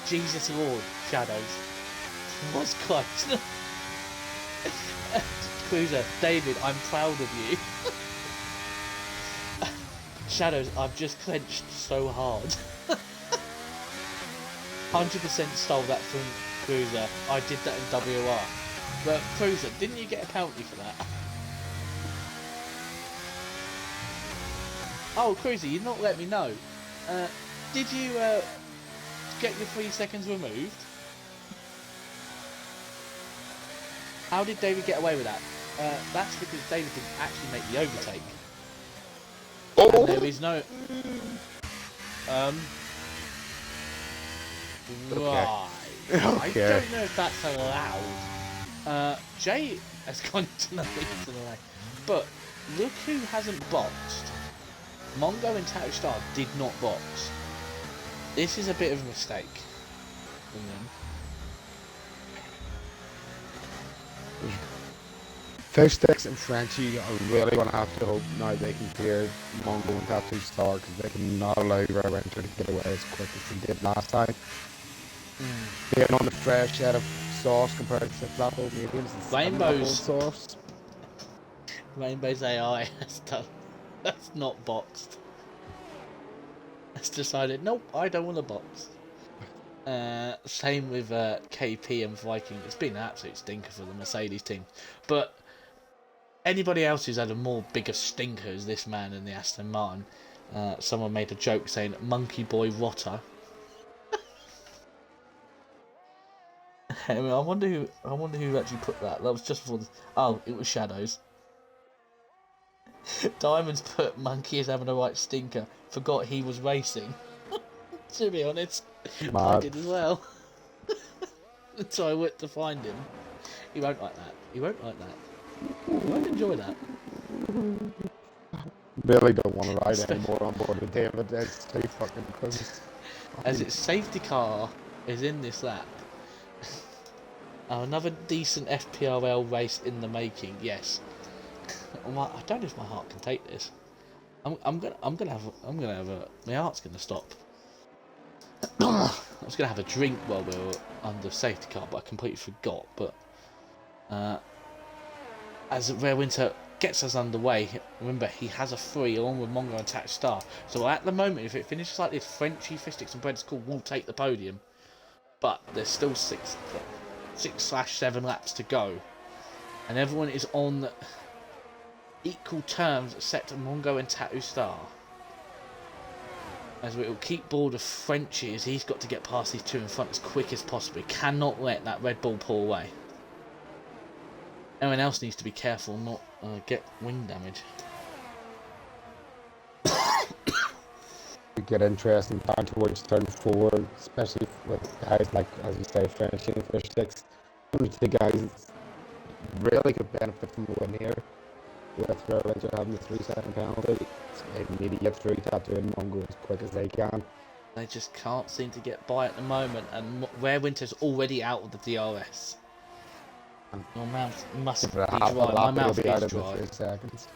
S1: Jesus Lord, Shadows. What's Christ? Cruiser, David, I'm proud of you. Shadows, I've just clenched so hard. 100% stole that from Cruiser. I did that in WR. But Cruiser, didn't you get a penalty for that? Oh, Cruiser, you've not let me know. Did you get your 3 seconds removed? How did David get away with that? That's because David didn't actually make the overtake. And there is no... Right.
S2: Okay.
S1: I don't know if that's allowed. Jay has gone to the lead to the right. But look who hasn't boxed. Mongo and Tattoo Star did not box. This is a bit of a mistake from them.
S2: Fish Sticks and Frenchie are really going to have to hope now they can clear Mongo and Tattoo Star, because they cannot allow Rare Winter to get away as quick as he did last time. Being on the fresh set of sauce compared to the flat old mediums and
S1: Rainbow's
S2: sauce.
S1: Rainbow's AI has done. That's not boxed. It's decided, nope, I don't want to box. Same with KP and Viking. It's been an absolute stinker for the Mercedes team. But anybody else who's had a more bigger stinker is this man in the Aston Martin. Someone made a joke saying, Monkey Boy Rotter. Anyway, I wonder who actually put that. That was just before. Oh, it was Shadows. Diamonds put Monkey is having a right stinker. Forgot he was racing. To be honest, I did as well. So I went to find him. He won't like that. He won't like that. He won't enjoy that.
S2: Really don't want to ride anymore on board with David. It's too fucking close.
S1: As its safety car is in this lap. Another decent FPRL race in the making. Yes. Well, I don't know if my heart can take this. I'm gonna have my heart's gonna stop. I was gonna have a drink while we were under safety car, but I completely forgot. But as Rare Winter gets us underway, remember he has a 3 along with Mongo and Tattoo Star. So at the moment, if it finishes like this, Frenchie, Fishsticks and Bread School will take the podium. But there's still 6/7 laps to go, and everyone is on equal terms except Mongo and Tattoo Star. As we will keep board of Frenchie, as he's got to get past these 2 in front as quick as possible. He cannot let that Red Bull pull away. Everyone else needs to be careful not get wing damage.
S2: Get interesting down towards turn 4, especially with guys like, as you say, Frenchie and Fish Sticks. Only 2 guys really could benefit from the win here. With Rare Winter having the 3-second penalty, they need to get through Tattoo and Mongo as quick as they can.
S1: They just can't seem to get by at the moment, and Rare Winter's already out of the DRS. Your mouth must be dry. My mouth is dry.
S2: 3 seconds.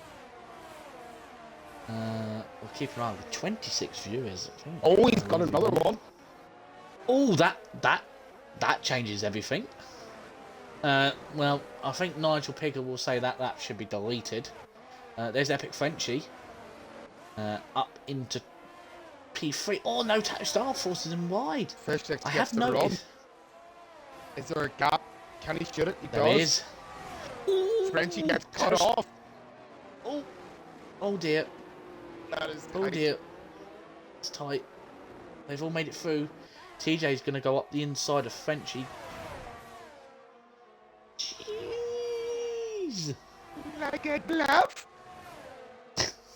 S1: We'll keep an eye on the 26 viewers.
S2: Oh, he's got another one.
S1: Oh, that changes everything. Well, I think Nigel Pigger will say that lap should be deleted. There's Epic Frenchie. Up into P3. Oh no, Tattoo Star forces him wide.
S2: Fish Sticks
S1: I
S2: gets
S1: have
S2: the run.
S1: noticed.
S2: Is there a gap? Can he shoot it? He
S1: There
S2: does.
S1: is.
S2: Frenchie gets cut off.
S1: Oh dear.
S2: That is
S1: Oh
S2: tight.
S1: dear. It's tight. They've all made it through. TJ's going to go up the inside of Frenchie. Jeez.
S2: Like a glove.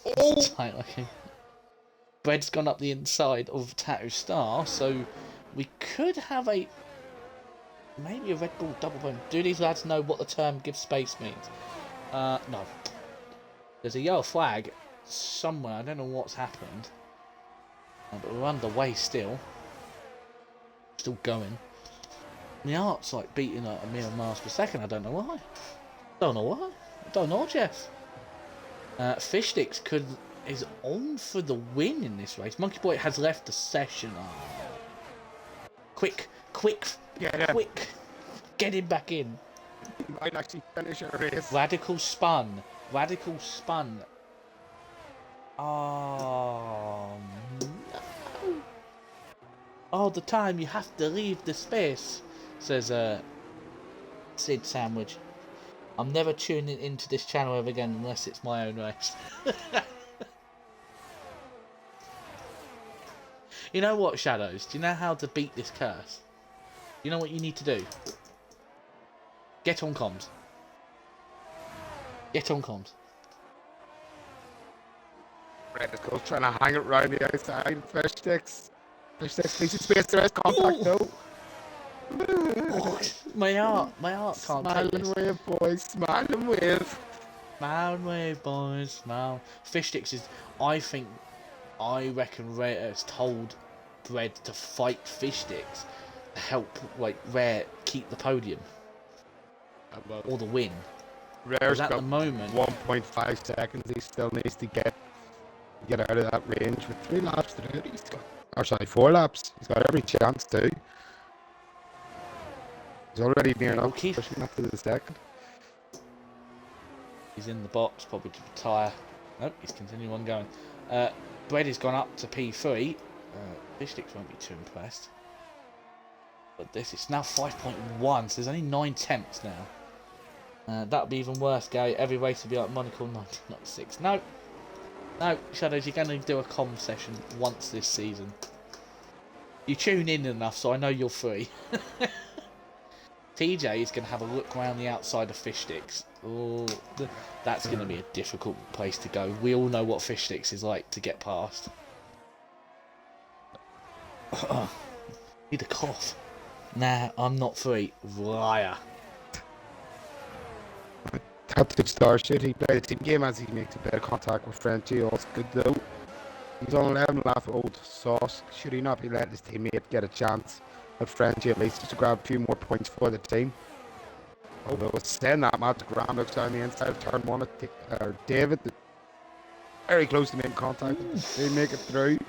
S2: Oh.
S1: Tight looking. Bread's gone up the inside of Tattoo Star, so we could have maybe a Red Bull double win. Do these lads know what the term give space means? No. There's a yellow flag somewhere. I don't know what's happened. But we're underway still. Still going. My heart's like beating like a million miles per second. I don't know why. Don't know why. I don't know, Jeff. Fish Sticks is on for the win in this race. Monkey Boy has left the session. Oh. Quick. Get him back in.
S2: He might actually finish a race.
S1: Radical spun. Oh, no. All the time you have to leave the space, says Sid Sandwich. I'm never tuning into this channel ever again unless it's my own race. You know what, Shadows? Do you know how to beat this curse? You know what you need to do? Get on comms. Get on comms.
S2: Red is go trying to hang it round the outside. Fish sticks. Fish sticks, decent space. There is contact, though.
S1: Oh, my heart can't take this.
S2: Smiling wave, boys. Smiling wave.
S1: Smile and wave, boys. Smile. Fish sticks is, I reckon Rare has told Bread to fight fish sticks to help, like, Rare keep the podium or the win.
S2: Rare's
S1: At
S2: got
S1: the moment
S2: 1.5 seconds. He still needs to get out of that range with 3 laps to do it. He's got, or sorry, 4 laps. He's got every chance to. He's already near enough, pushing up to the second.
S1: He's in the box, probably to retire. Nope, he's continuing on going. Bread has gone up to P3. Fish sticks won't be too impressed. But this is now 5.1, so there's only 9 tenths now. That would be even worse, Gary. Every race would be like Monaco 1996. No, Shadows, you're going to do a comm session once this season. You tune in enough, so I know you're free. TJ is going to have a look around the outside of fish sticks. Oh, that's going to be a difficult place to go. We all know what fish sticks is like to get past. Need a cough. Nah, I'm not free. Liar.
S2: Tactic star should he play the team game as he makes a better contact with Frenchie. All's good though. He's on 11 lap old sauce. Should he not be letting his teammate get a chance at Frenchie at least to grab a few more points for the team? Although saying that, Matt Graham looks down the inside of turn 1 at David. Very close to making contact. They make it through.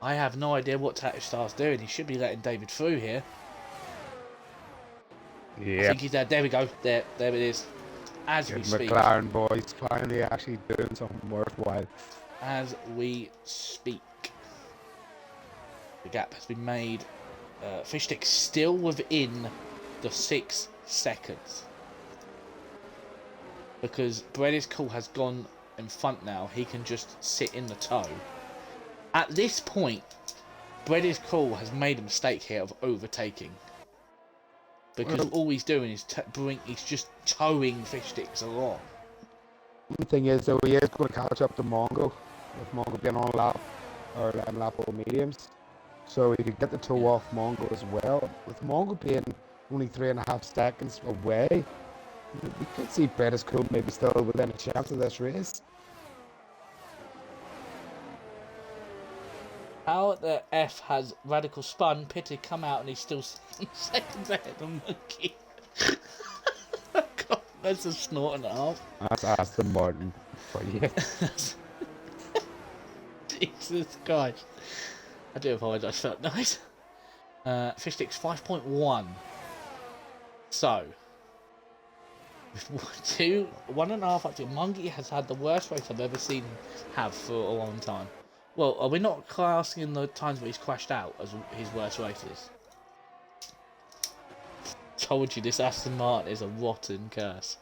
S1: I have no idea what Tactic Star's doing. He should be letting David through here.
S2: Yeah.
S1: I think he's there. There we go. There it is. As we speak.
S2: McLaren boys finally actually doing something worthwhile.
S1: As we speak. The gap has been made. Fish stick still within the 6 seconds. Because Bread Cool has gone in front now. He can just sit in the toe. At this point, Bread Cool has made a mistake here of overtaking. Because all he's doing is he's just towing fish sticks along.
S2: The thing is, though, he is going to catch up to Mongo, with Mongo being on lap, or lap all mediums. So he could get the toe off Mongo as well. With Mongo being only 3.5 seconds away, we could see Bread Cool maybe still within a chance of this race.
S1: How the F has Radical spun, Pitted come out, and he's still second ahead of Monkey. God, that's a snort and a half.
S2: That's Aston Martin for you.
S1: Jesus Christ. I do apologise, felt nice. Fish sticks 5.1. So, with 1.5 up to Monkey has had the worst race I've ever seen him have for a long time. Well, are we not classing the times where he's crashed out as his worst races? Told you this Aston Martin is a rotten curse.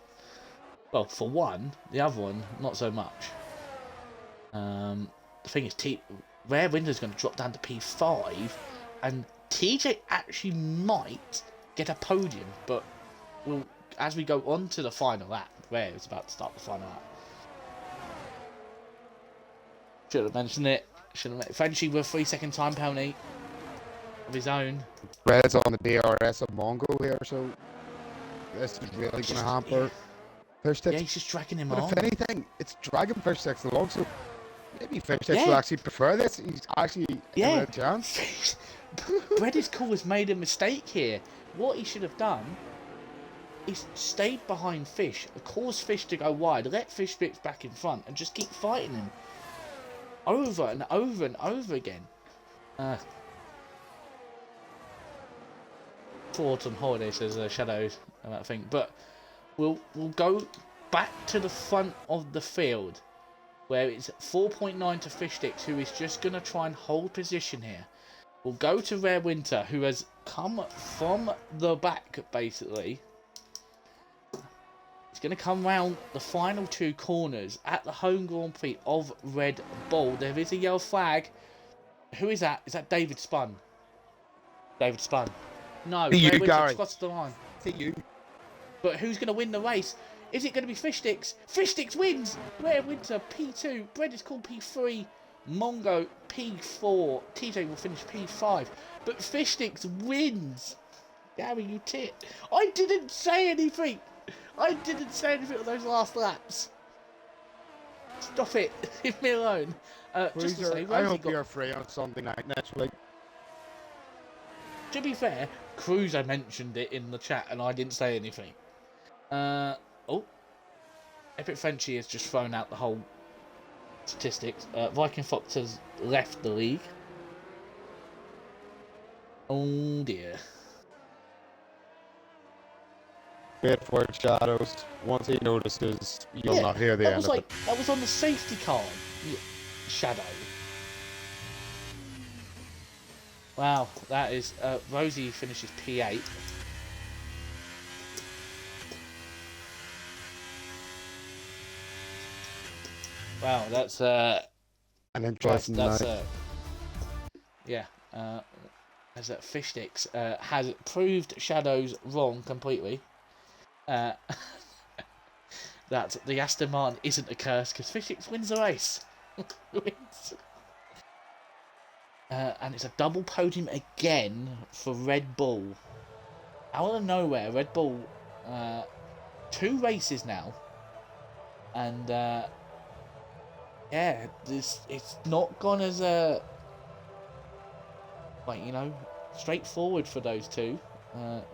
S1: Well, for one, the other one, not so much. The thing is, Rare Window's going to drop down to P5, and TJ actually might get a podium, but as we go on to the final lap, Rare is about to start the final lap. Should have mentioned it. Frenchie with a 3-second time penalty of his own.
S2: Red's on the DRS of Mongo here, so this is really going to hamper Fish Sticks.
S1: Yeah, he's just dragging him
S2: but
S1: on.
S2: If anything, it's dragging Fish Sticks along, so maybe Fish Sticks will actually prefer this. He's actually in a chance.
S1: Bread Cool has made a mistake here. What he should have done is stayed behind Fish, caused Fish to go wide, let Fish Sticks back in front, and just keep fighting him. Over and over and over again. Thoughts on holiday, says Shadows, and that thing. But we'll go back to the front of the field. where it's 4.9 to Fishsticks, who is just going to try and hold position here. We'll go to Rare Winter, who has come from the back, basically. He's going to come round the final two corners at the home Grand Prix of Red Bull. There is a yellow flag. Who is that? Is that David Spun? David Spun. No,
S2: See you,
S1: Rare Winter
S2: Gary.
S1: crossed the line.
S2: See you.
S1: But who's going to win the race? Is it going to be Fishsticks? Fishsticks wins! Rare Winter P2. Bread is called P3. Mongo P4. TJ will finish P5. But Fishsticks wins! Gary, you tit. I didn't say anything! I didn't say anything on those last laps. Stop it. Leave me alone. Just to say,
S2: I
S1: Rosie
S2: hope
S1: got...
S2: you're free on Sunday night next week.
S1: To be fair, Cruiser mentioned it in the chat and I didn't say anything. Oh. Epic Frenchie has just thrown out the whole statistics. Viking Fox has left the league. Oh dear.
S2: Wait for it, Shadows. Once he notices, you'll not hear the end of it.
S1: That was on the safety car, Shadow. Wow, that is... Rosie finishes P8. Wow, that's...
S2: An interesting
S1: that's,
S2: night.
S1: yeah, as Fishsticks has proved Shadows wrong completely. That the Aston Martin isn't a curse because Fishsticks wins the race. Wins. And it's a double podium again for Red Bull. Out of nowhere, Red Bull, 2 races now, and yeah, it's not gone as like, you know, straightforward for those two.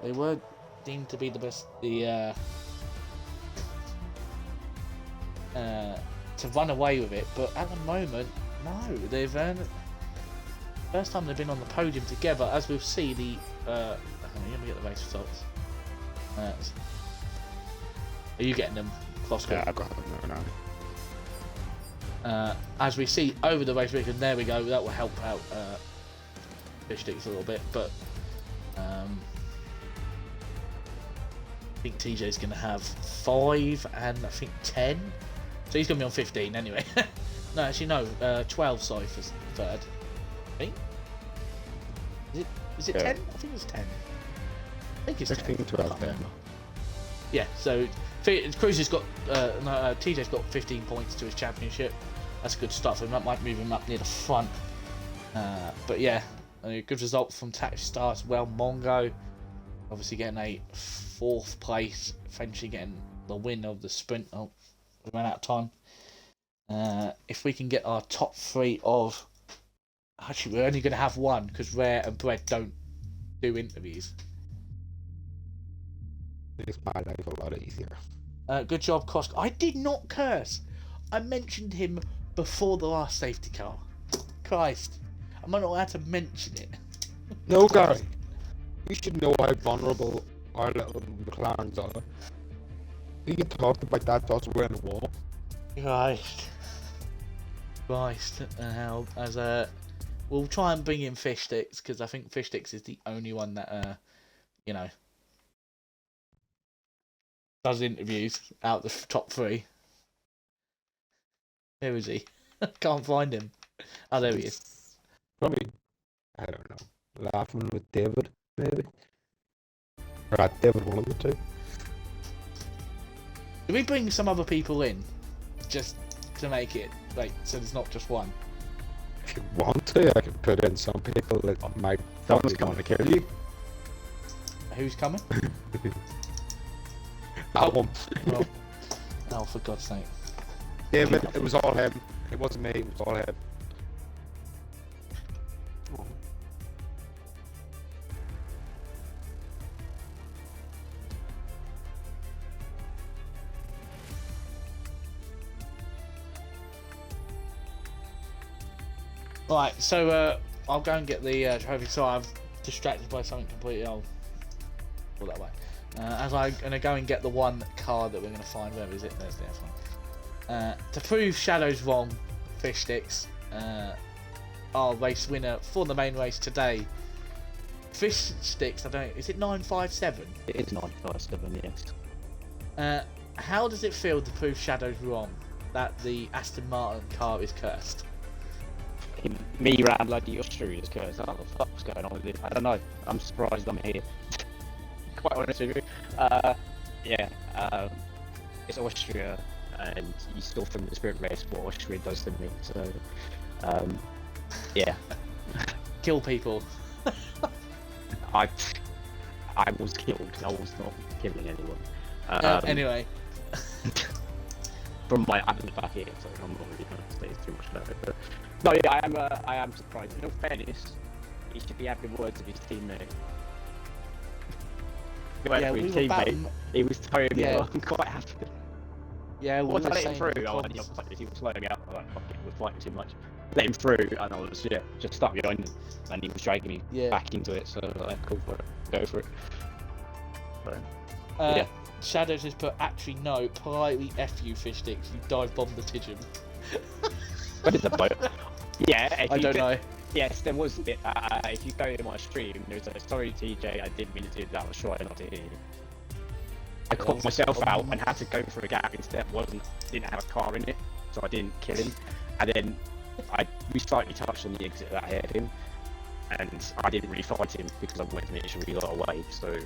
S1: They were deemed to be the best, to run away with it, but at the moment, no, they've first time they've been on the podium together. As we'll see, the let me get the race results. Are you getting them, Klosko?
S2: Yeah, I've got them there now.
S1: As we see over the race weekend, there we go. That will help out Fishsticks a little bit, but I think TJ's going to have 5 and I think 10, so he's going to be on 15 anyway. No, actually no, 12. Sorry, for third. I think. Is it 10? I think it's 10. I think it's
S2: 16,
S1: 10.
S2: 12, 10.
S1: Yeah, so Cruiser's got TJ's got 15 points to his championship. That's a good start for him. That might move him up near the front. But yeah, a good result from Taxi Star as well. Mongo obviously getting a 4th place. Frenchie getting the win of the sprint. Oh, we ran out of time. If we can get our top 3 of... Actually, we're only going to have one because Rare and Bread don't do interviews.
S2: Makes my life a lot easier.
S1: Good job, Kosk. I did not curse. I mentioned him before the last safety car. Christ. I'm not allowed to mention it.
S2: No, Gary. You should know how vulnerable our little McLarens are. You get talked about that, that's we're in the wall.
S1: Christ. We'll try and bring in Fishsticks because I think Fishsticks is the only one that, you know, does interviews out the top 3. Where is he? Can't find him. Oh, there he is.
S2: Probably, I don't know, laughing with David, maybe? Or at David, one of the two.
S1: Do we bring some other people in? Just to make it, like, so there's not just one?
S2: If you want to, I can put in some people that might
S3: Someone's coming to kill you.
S1: Who's coming?
S2: That one.
S1: Oh, for God's sake.
S2: David, it was all him. It wasn't me, it was all him.
S1: Right, so I'll go and get the trophy. So I'm distracted by something completely. I'll go that way. As I'm going to go and get the one card that we're going to find. Where is it? There's the F1. To prove Shadows wrong, Fish Sticks, our race winner for the main race today. Fish Sticks, is it 957?
S3: It is 957, yes.
S1: How does it feel to prove Shadows wrong that the Aston Martin car is cursed?
S3: Me around bloody Austria is cursed. What the fuck's going on with it? I don't know. I'm surprised I'm here. Quite honest with you. It's Austria, and you still from the sprint race what Austria does to me. So, yeah.
S1: Kill people.
S3: I was killed. I was not killing anyone.
S1: Anyway.
S3: From my I'm in the back here, so I'm not really going to say too much about it. But no, yeah, I am surprised. In all fairness, he should be having words of his teammate. He was towing me along quite happy.
S1: Yeah, we
S3: once
S1: were
S3: I let him
S1: saying
S3: through, he was slowing me out. I'm like, fuck it, we're fighting too much. Let him through, and I was just stuck behind him, and he was dragging me back into it. So I was like, cool for it, go for it. So,
S1: Shadows has put actually no, politely F you Fish Sticks, you dive bombed the Tidgeon.
S3: What is the boat? Yeah,
S1: I don't know.
S3: Yes, there was a bit. If you go to my stream, there's a sorry TJ, I didn't mean to do that. I was trying not to hear you. I caught myself out and had to go for a gap instead. Didn't have a car in it, so I didn't kill him. And then we slightly touched on the exit that I heard him, and I didn't really fight him because I wanted to make sure he got away. So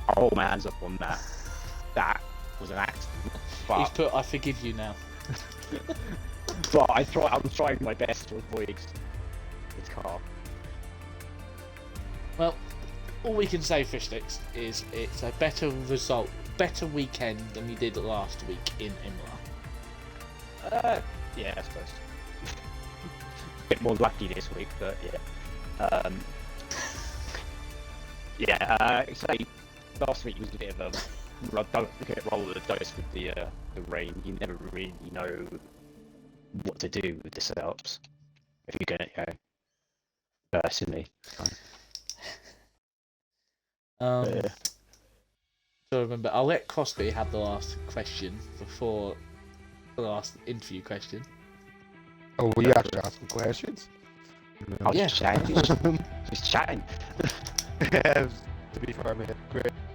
S3: I hold my hands up on that. That was an accident. But
S1: He's put I forgive you now.
S3: But I'm trying my best to avoid his car.
S1: Well, all we can say, Fish Sticks, is it's a better result, better weekend than you did last week in Imola.
S3: Yeah, I suppose. A bit more lucky this week, but yeah. Say last week was a bit of a don't roll the dice with the rain. You never really know what to do with the setups if you're gonna go personally.
S1: So remember, I'll let Crosby have the last question before the last interview question.
S2: Oh, were you actually asking questions?
S3: I was just chatting. Just chatting.
S2: To be fair, mate,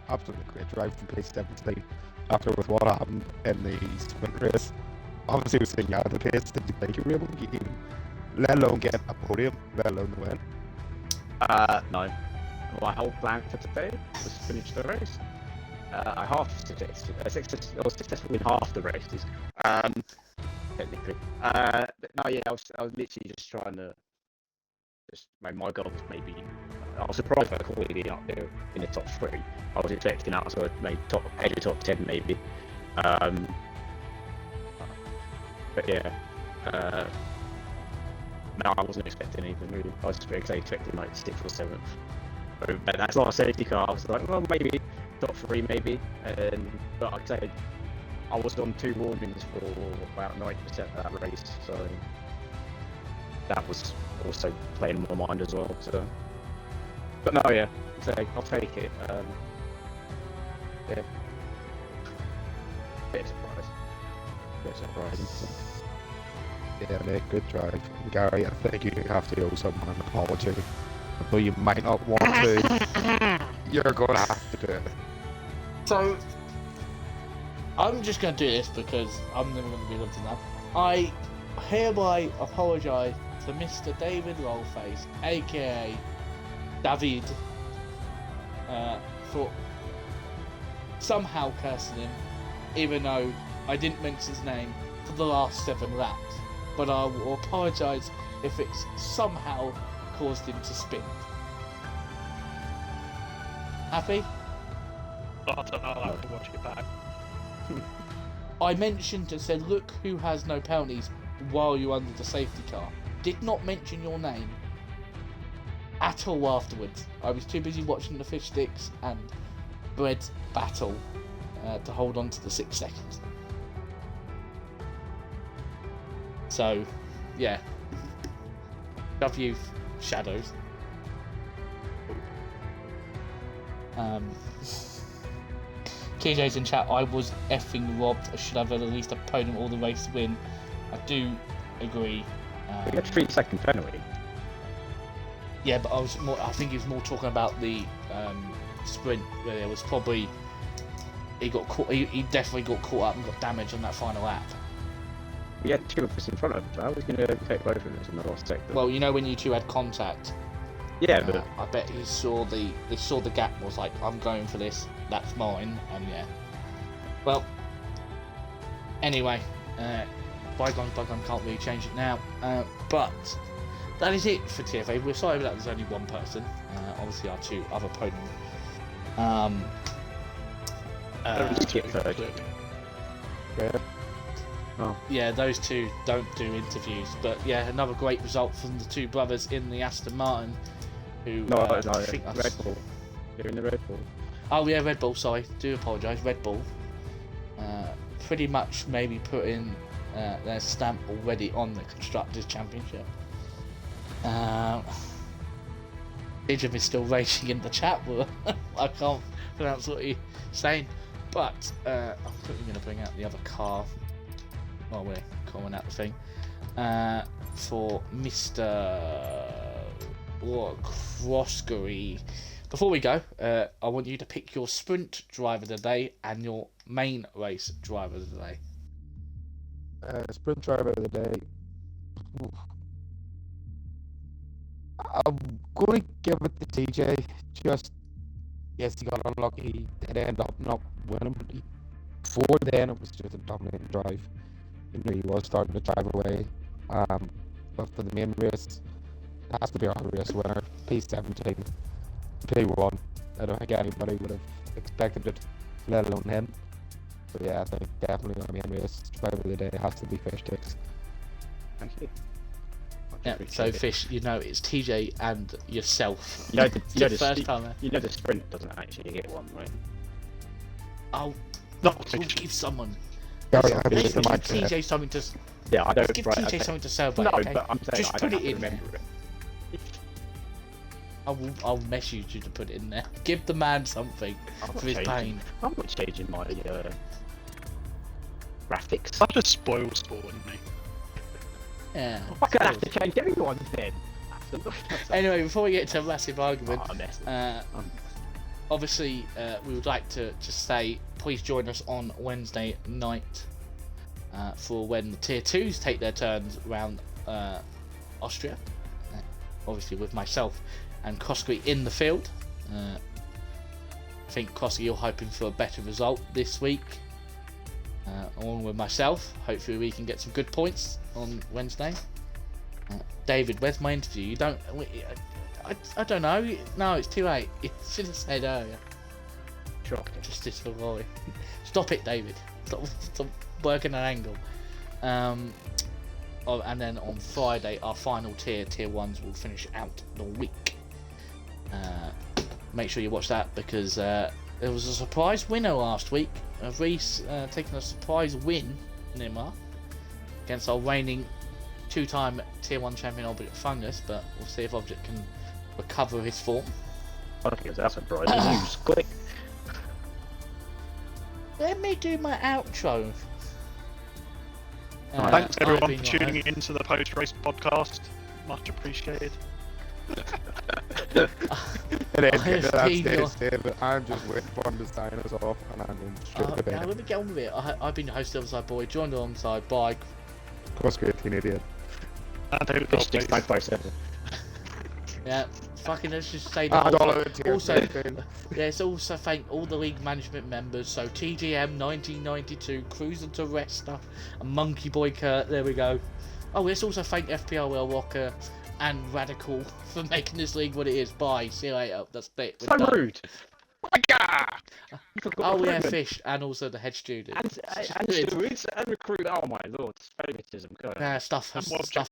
S2: absolutely great drive from pace 17 after with what happened in the sprint race. Obviously, we're saying the pace did you think you were able to get, let alone get a podium, let alone the win?
S3: No. My whole plan for today was to finish the race. I half successful. I was successful in half the races, technically. But no, yeah, I was literally just trying to. My goal was maybe. I was surprised by quality up there in the top 3. I was expecting that, so maybe top 10 maybe. But yeah. No, I wasn't expecting anything really. I was expecting like 6th or 7th. But that's not a safety car. I was like, well, maybe top 3, maybe. But like I said, I was on 2 warnings for about 90% of that race, so that was also playing in my mind as well. So, but no, yeah, so I'll take it. Yeah, bit surprising.
S2: Yeah, mate, good drive. Gary, I think you have to owe someone an apology. Though you might not want to, you're going to have to do it.
S1: So, I'm just going to do this because I'm never going to be able to know. I hereby apologise to Mr. David Rollface, aka David, for somehow cursing him, even though I didn't mention his name for the last 7 laps. But I will apologise if it's somehow caused him to spin. Happy?
S3: I don't know, I'll have to watch it back.
S1: I mentioned and said, look who has no penalties while you're under the safety car. Did not mention your name at all afterwards. I was too busy watching the Fish Sticks and Bread's battle to hold on to the 6 seconds. So, yeah. Love you, Shadows. TJ's in chat. I was effing robbed. I should have at least a podium all the race win. I do agree.
S3: We got 3-second penalty.
S1: Yeah, but I think he was more talking about the sprint where there was probably he got caught. He definitely got caught up and got damaged on that final lap.
S3: We had 2 of us in front of us. I was going to take both of us in the last sector.
S1: Well, you know when you two had contact.
S3: Yeah, but
S1: I bet he saw the gap and was like, I'm going for this, that's mine, and yeah. Well, anyway, bygone, can't really change it now. But that is it for TFA. We're sorry that there's only one person. Obviously our 2 other podium. Yeah, those 2 don't do interviews, but yeah, another great result from the 2 brothers in the Aston Martin. Who,
S3: I think Red Bull. You're in the Red Bull.
S1: Oh yeah, Red Bull. Sorry, do apologise. Red Bull. Pretty much maybe put in their stamp already on the Constructors' Championship. Idjum is still raging in the chat. I can't pronounce what he's saying, but I'm quickly going to bring out the other car while we're calling out the thing for Mr. Croskery. Before we go, I want you to pick your sprint driver of the day and your main race driver of the day.
S2: Sprint driver of the day. I'm going to give it to TJ. Yes, he got unlucky. He did end up not winning, but before then it was just a dominating drive. You know, he was starting to drive away. But for the main race, it has to be our race winner, P17, P1. I don't think anybody would have expected it, let alone him. But yeah, I think definitely our main race driver of the day has to be Fish Sticks.
S3: Thank you.
S1: Yeah, so Fish, you know it's TJ and yourself.
S3: You know the
S1: first time.
S3: You know the sprint doesn't actually get one, right?
S1: Oh,
S4: Not
S1: we'll give someone.
S2: Let's
S1: Let's
S2: give
S1: give TJ something to.
S3: Yeah, I don't.
S1: Let's give
S3: right,
S1: TJ
S3: okay.
S1: something to celebrate.
S3: No,
S1: Okay?
S3: but I'm saying
S1: Just
S3: I
S1: put
S3: don't
S1: it
S3: have
S1: in
S3: to remember it.
S1: I'll message you to put it in there. Give the man something for his pain.
S3: I'm not changing my graphics.
S4: Such a spoil sport, isn't he?
S1: Yeah.
S3: I'm gonna have to change everyone's then.
S1: Anyway, before we get to a massive argument,
S3: Oh,
S1: obviously we would like to just say please join us on Wednesday night for when the tier 2s take their turns around Austria, obviously with myself and Koski in the field. I think Koski, you're hoping for a better result this week, along with myself. Hopefully we can get some good points on Wednesday. David, where's my interview? You don't. I don't know. No, it's too late. You should have said earlier. Justice for glory. Stop it, David. Stop working an angle. And then on Friday, our final tier 1s, will finish out the week. Make sure you watch that because there was a surprise winner last week. Reese taking a surprise win, Nimar, against our reigning 2-time tier 1 champion Object Fungus, but we'll see if Object can recover his form.
S3: I don't think that's a surprise. News. Click.
S1: Let me do my outro.
S4: Thanks
S1: I've
S4: everyone
S1: been
S4: for
S1: your
S4: tuning
S1: host.
S4: into the post-race podcast. Much appreciated.
S2: And then
S1: I
S2: get to
S1: have
S2: that
S1: been your-
S2: stage, David, I'm just waiting for him to sign us off, and I'm going straight to
S1: Now
S2: bed.
S1: let me get on with it. I've been your host, Overside Boy, joined alongside by.
S2: Cross great teen idiot.
S4: And David
S3: Fish
S4: Cross,
S3: sticks 557.
S1: Yeah, fucking let's just say
S2: I
S1: that.
S2: don't know the tier
S1: Also,
S2: thing.
S1: yes, also thank all the league management members. So TGM 1992, Cruiser to Resta, and Monkey Boy Kurt. There we go. Oh, let's also thank FPRL Walker and Radical for making this league what it is. Bye. See you later. That's it. We're
S3: So
S1: done.
S3: rude.
S1: Oh yeah, Fish, and also the head student.
S3: And stewards and recruit. Oh my lord, favoritism. God.
S1: Stuff
S4: And Walter